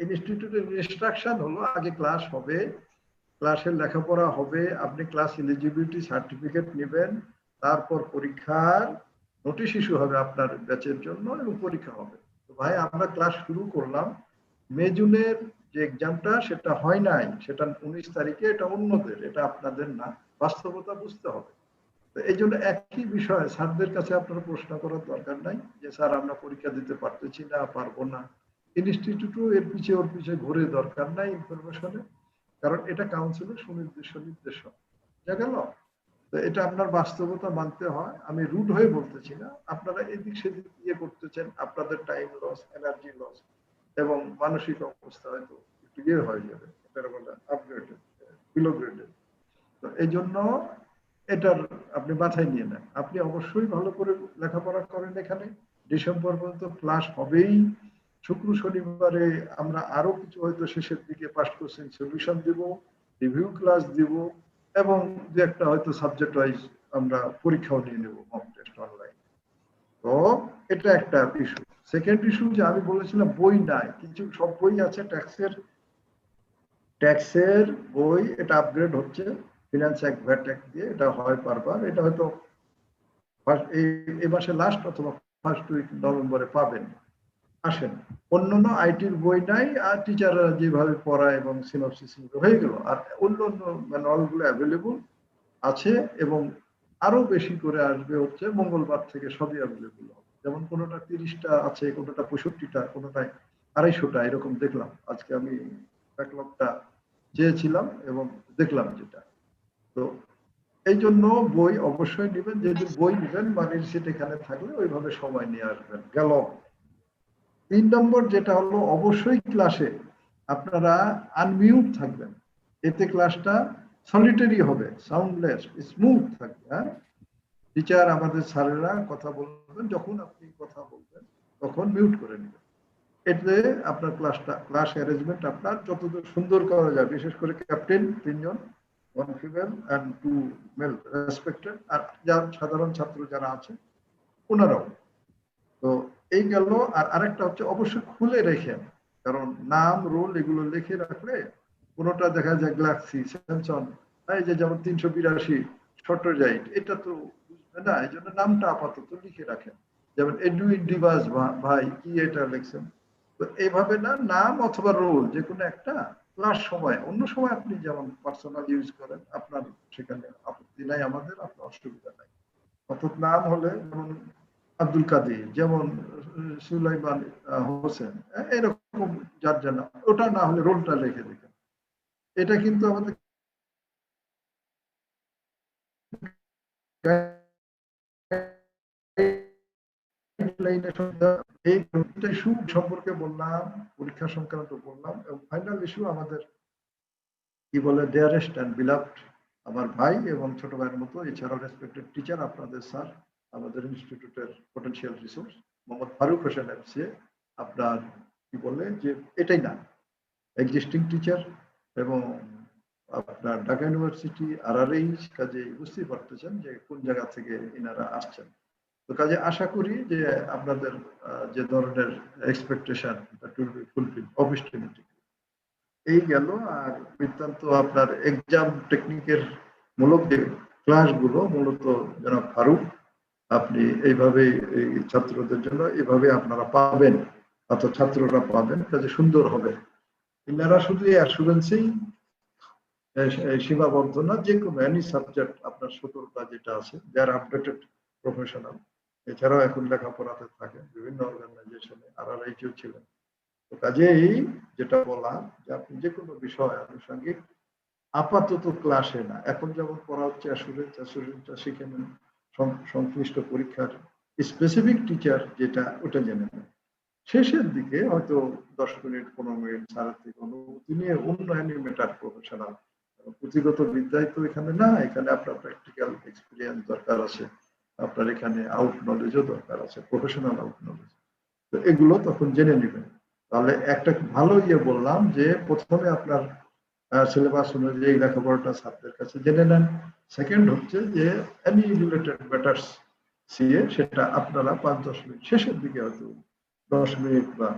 ইনস্টিটিউটের ইনস্ট্রাকশন হলো আগে ক্লাস হবে, ক্লাসের লেখাপড়া হবে, আপনি ক্লাস এলিজিবিলিটি সার্টিফিকেট নেবেন, তারপর পরীক্ষার নোটিশ ইস্যু হবে আপনার ব্যাচের জন্য এবং পরীক্ষা হবে। তো ভাই আমরা ক্লাস শুরু করলাম, মে জুনের যে এক্সামটা সেটা হয় নাই, সেটা 19 তারিখে, এটা অন্যদের, এটা আপনাদের না, বাস্তবতা বুঝতে হবে। তো এই জন্য একই বিষয় স্যারদের কাছে আপনারা প্রশ্ন করার দরকার নাই যে স্যার আমরা পরীক্ষা দিতে পারতেছি না, পারবো না। ইনস্টিটিউটও এর পিছিয়ে ওর পিছিয়ে ঘুরে দরকার নাই ইনফরমেশনে, কারণ এটা কাউন্সিলের সুনির্দিষ্ট নির্দেশ যা গেল। তো এটা আপনার বাস্তবতা মানতে হয়, আমি রুড হয়ে বলতেছি না, আপনারা এদিক সেদিক ইয়ে করতেছেন, আপনাদের টাইম লস, এনার্জি লস এবং মানসিক অবস্থা হয়তো একটু ইয়ে হয়ে যাবে, আপগ্রেডেড, বিলো গ্রেডেড। তো এই জন্য এটার আপনি মাথায় নিয়ে নেন, আপনি অবশ্যই ভালো করে লেখাপড়া করেন। এখানে ডিসেম্বর পর্যন্ত ক্লাস হবেই, শুক্র শনিবারে আমরা আরো কিছু হয়তো শেষের দিকে পাস্ট কোশ্চেন সলিউশন দিব, রিভিউ ক্লাস দিব, এবং যে একটা হয়তো সাবজেক্ট ওয়াইজ আমরা পরীক্ষাও নিয়ে নেব, মক টেস্ট অনলাইন। তো এটা একটা ইস্যু। সেকেন্ড ইস্যু যে আমি বলেছিলাম বই নাই, কিছু সব বই আছে ট্যাক্সের বই, এটা আপগ্রেড হচ্ছে ফিনান্স অ্যাক্ট ভ্যাট অ্যাক্ট দিয়ে, এটা হয় পারবার, এটা হয়তো এই মাসে লাস্ট অথবা ফার্স্ট উইক নভেম্বরে পাবেন, আসেন। অন্যান্য আইটির বই নাই, আর টিচাররা যেভাবে পড়ায় এবং সিনপসিস হয়ে গেল, আর অন্যান্য ম্যানুয়ালগুলো অ্যাভেলেবল আছে এবং আরো বেশি করে আসবে হচ্ছে মঙ্গলবার থেকে সবই অ্যাভেলেবল হবে। যেমন কোনোটা 30টা আছে, কোনোটা 65টা, কোনোটায় 250টা, এরকম দেখলাম আজকে আমি ব্যাকলগটা চেয়েছিলাম এবং দেখলাম যেটা। তো এই জন্য বই অবশ্যই নেবেন, যেহেতু বই নেবেন মানে সেটা এখানে থাকলে ওইভাবে সময় নিয়ে আসবেন। গেল 3 নম্বর, যেটা হলো অবশ্যই ক্লাসে আপনারা আনমিউট থাকবেন, এতে ক্লাসটা সলিটারি হবে, সাউন্ডলেস, স্মুথ থাকবে। হ্যাঁ, টিচার আমাদের স্যারেরা কথা বলবেন, যখন আপনি কথা বলবেন তখন মিউট করে নেবেন। এতে আপনার ক্লাস অ্যারেঞ্জমেন্ট আপনার যতদূর সুন্দর করা যায়, বিশেষ করে ক্যাপ্টেন 3 জন, 1 ফিমেল অ্যান্ড 2 মেল রেসপেক্টেড, আর যার সাধারণ ছাত্র যারা আছে ওনারাও। তো এই গেল। আর আরেকটা হচ্ছে অবশ্যই খুলে রেখেন, কারণ নাম রোল এগুলো লিখে রাখলে কোনোটা দেখা যায় গ্যালাক্সি স্যামসং, এই যে যেমন 382 শর্টজাইট, এটা তো বুঝবে না, এই জন্য নামটা আপাতত লিখে রাখেন। যেমন এডুইন ডিভাস ভাই কি এটা লিখছেন, তো এইভাবে না, নাম অথবা রোল যে কোনো একটা ক্লাস সময়, অন্য সময় আপনি যেমন পার্সোনাল ইউজ করেন, আপনার সেখানে আপত্তি নাই, আমাদের আপনার অসুবিধা নাই। অর্থাৎ নাম হলে যেমন আব্দুল কাদের, যেমন সুলাইমান হোসেন, এরকম যার জানা, ওটা না হলে রোলটা লিখে দেখেন। এটা কিন্তু আমাদের এই ইস্যু সম্পর্কে বললাম, পরীক্ষা সংক্রান্ত বললাম, এবং ফাইনাল ইস্যু আমাদের কি বলে ডিয়ারেস্ট অ্যান্ড বিলাভড আমার ভাই এবং ছোট ভাইয়ের মতো, এছাড়াও রেসপেক্টেড টিচার আপনাদের স্যার, আমাদের ইনস্টিটিউটের potential resource Mohammad Faruk Hossain FCA, আপনার কি বলে যে এটাই না এক্সিস্টিং টিচার, এবং আপনার ঢাকা ইউনিভার্সিটি RRH, কাজে বুঝতেই পারতেছেন যে কোন জায়গা থেকে এনারা আসছেন। তো কাজে আশা করি যে আপনাদের যে ধরনের এক্সপেকটেশন উইল বি ফুলফিল অবশ্যই। এই গেল। আর বৃত্তান্ত আপনার এক্সাম টেকনিকের মূলক যে ক্লাসগুলো মূলত জনাব ফারুক, আপনি এইভাবে এই ছাত্রদের জন্য এইভাবে আপনারা পাবেন, অর্থাৎ ছাত্ররা পাবেন, কাজে সুন্দর হবে। এনারা শুধু অ্যাসুরেন্সেই সীমাবদ্ধ না, যে কোনো এনি সাবজেক্ট আপনার 17টা যেটা আছে, দে আর আপডেটেড প্রফেশনাল, এছাড়াও এখন লেখাপড়াতে থাকে বিভিন্ন অর্গানাইজেশনে, RRH ছিলেন। তো কাজেই যেটা বললাম যে আপনি যে কোনো বিষয় আনুষঙ্গিক আপাতত ক্লাসে না, এখন যেমন পড়া হচ্ছে অ্যাসুরেন্সটা শিখে নেন, সংশ্লিষ্ট পরীক্ষার স্পেসিফিক টিচার যেটা ওটা জেনে নেন, শেষের দিকে হয়তো 10 মিনিট 15 মিনিট স্যারের থেকে অনুমতি নিয়ে উন্নয়নী মেটার প্রফেশনাল পুঁথিগত বিদ্যায় তো এখানে না, এখানে আপনার প্র্যাকটিক্যাল এক্সপিরিয়েন্স দরকার আছে, আপনার এখানে আউট নলেজও দরকার আছে, প্রফেশনাল আউট নলেজ। তো এগুলো তখন জেনে নেবেন। তাহলে একটা ভালো বললাম যে প্রথমে আপনার সিলেবাস অনুযায়ী লেখাপড়াটা ছাত্রের কাছে জেনে নেন। সেকেন্ড হচ্ছে যে এনি রিলেটেড ম্যাটার্স সিএ, সেটা আপনারা 5-10 মিনিট শেষের দিকে হয়তো 10 মিনিট বা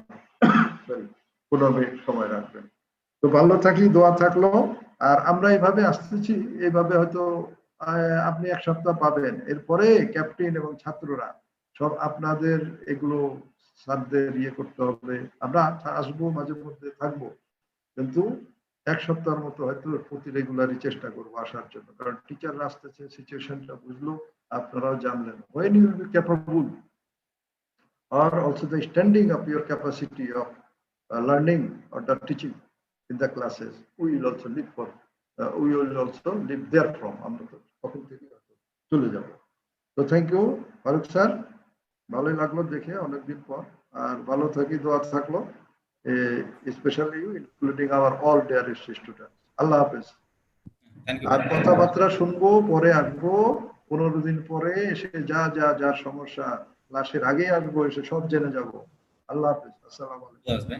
15 মিনিট সময় রাখবেন। তো ভালো থাকি, দোয়া থাকলো। আর আমরা এইভাবে আসতেছি, এইভাবে হয়তো আপনি 1 সপ্তাহ পাবেন, এরপরে ক্যাপ্টেন এবং ছাত্ররা সব আপনাদের এগুলো স্যারদের করতে হবে। আমরা আসবো, মাঝে মধ্যে থাকবো, কিন্তু 1 সপ্তাহের মতো হয়তো প্রতি রেগুলারই চেষ্টা করবো আসার জন্য, কারণ টিচাররা আসতেছে, সিচুয়েশনটা বুঝলো, আপনারাও জানলেন। when you will be capable or also the standing up your capacity of learning or the teaching in the classes, we will also live there from, আমরা তখন থেকে চলে যাব। তো থ্যাংক ইউ ফারুক স্যার, ভালোই লাগলো দেখে অনেকদিন পর। আর ভালো থাকি, দোয়া থাকলো, especially you, including our all dearest students. আল্লাহ হাফেজ। আর কথাবার্তা শুনবো, পরে আসবো, 15 দিন পরে এসে যার সমস্যা ক্লাসের আগে আসবো, এসে সব জেনে যাব। আল্লাহ হাফেজ, আসসালামু আলাইকুম।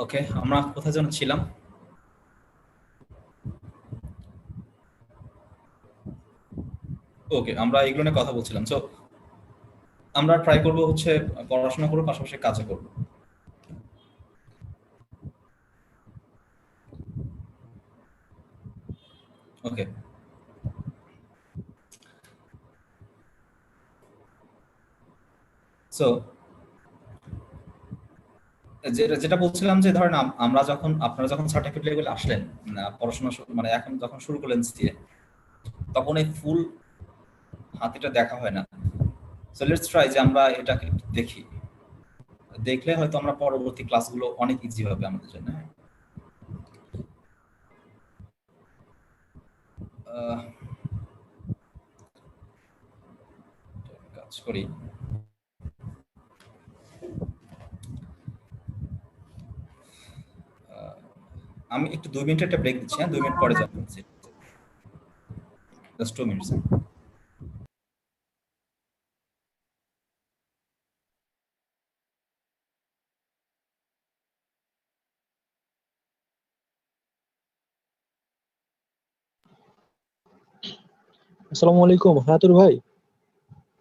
ওকে, আমরা কোথায় যেন ছিলাম? ওকে, আমরা এগুলো নিয়ে কথা বলছিলাম। সো আমরা ট্রাই করব হচ্ছে পড়াশোনা করব, পাশাপাশি কাজও করব। ওকে, সো যেটা বলছিলাম যে ধরেন আমরা যখন আপনারা যখন সার্টিফিকেট লেভেলে আসলেন, পড়াশোনা মানে এখন যখন শুরু করলেন সিএ, তখন এই ফুল হাতিটা দেখা হয় না। সো লেটস ট্রাই যে আমরা এটাকে দেখি, দেখলে হয়তো আমরা পরবর্তী ক্লাসগুলো অনেক ইজি হবে আমাদের জন্য। কাজ করি। আমি একটু 2 মিনিট একটা ব্রেক দিচ্ছি, হ্যাঁ 2 মিনিট পরে যাবো, জাস্ট 2 মিনিটস। আসসালামু আলাইকুম হায়াতুর ভাই।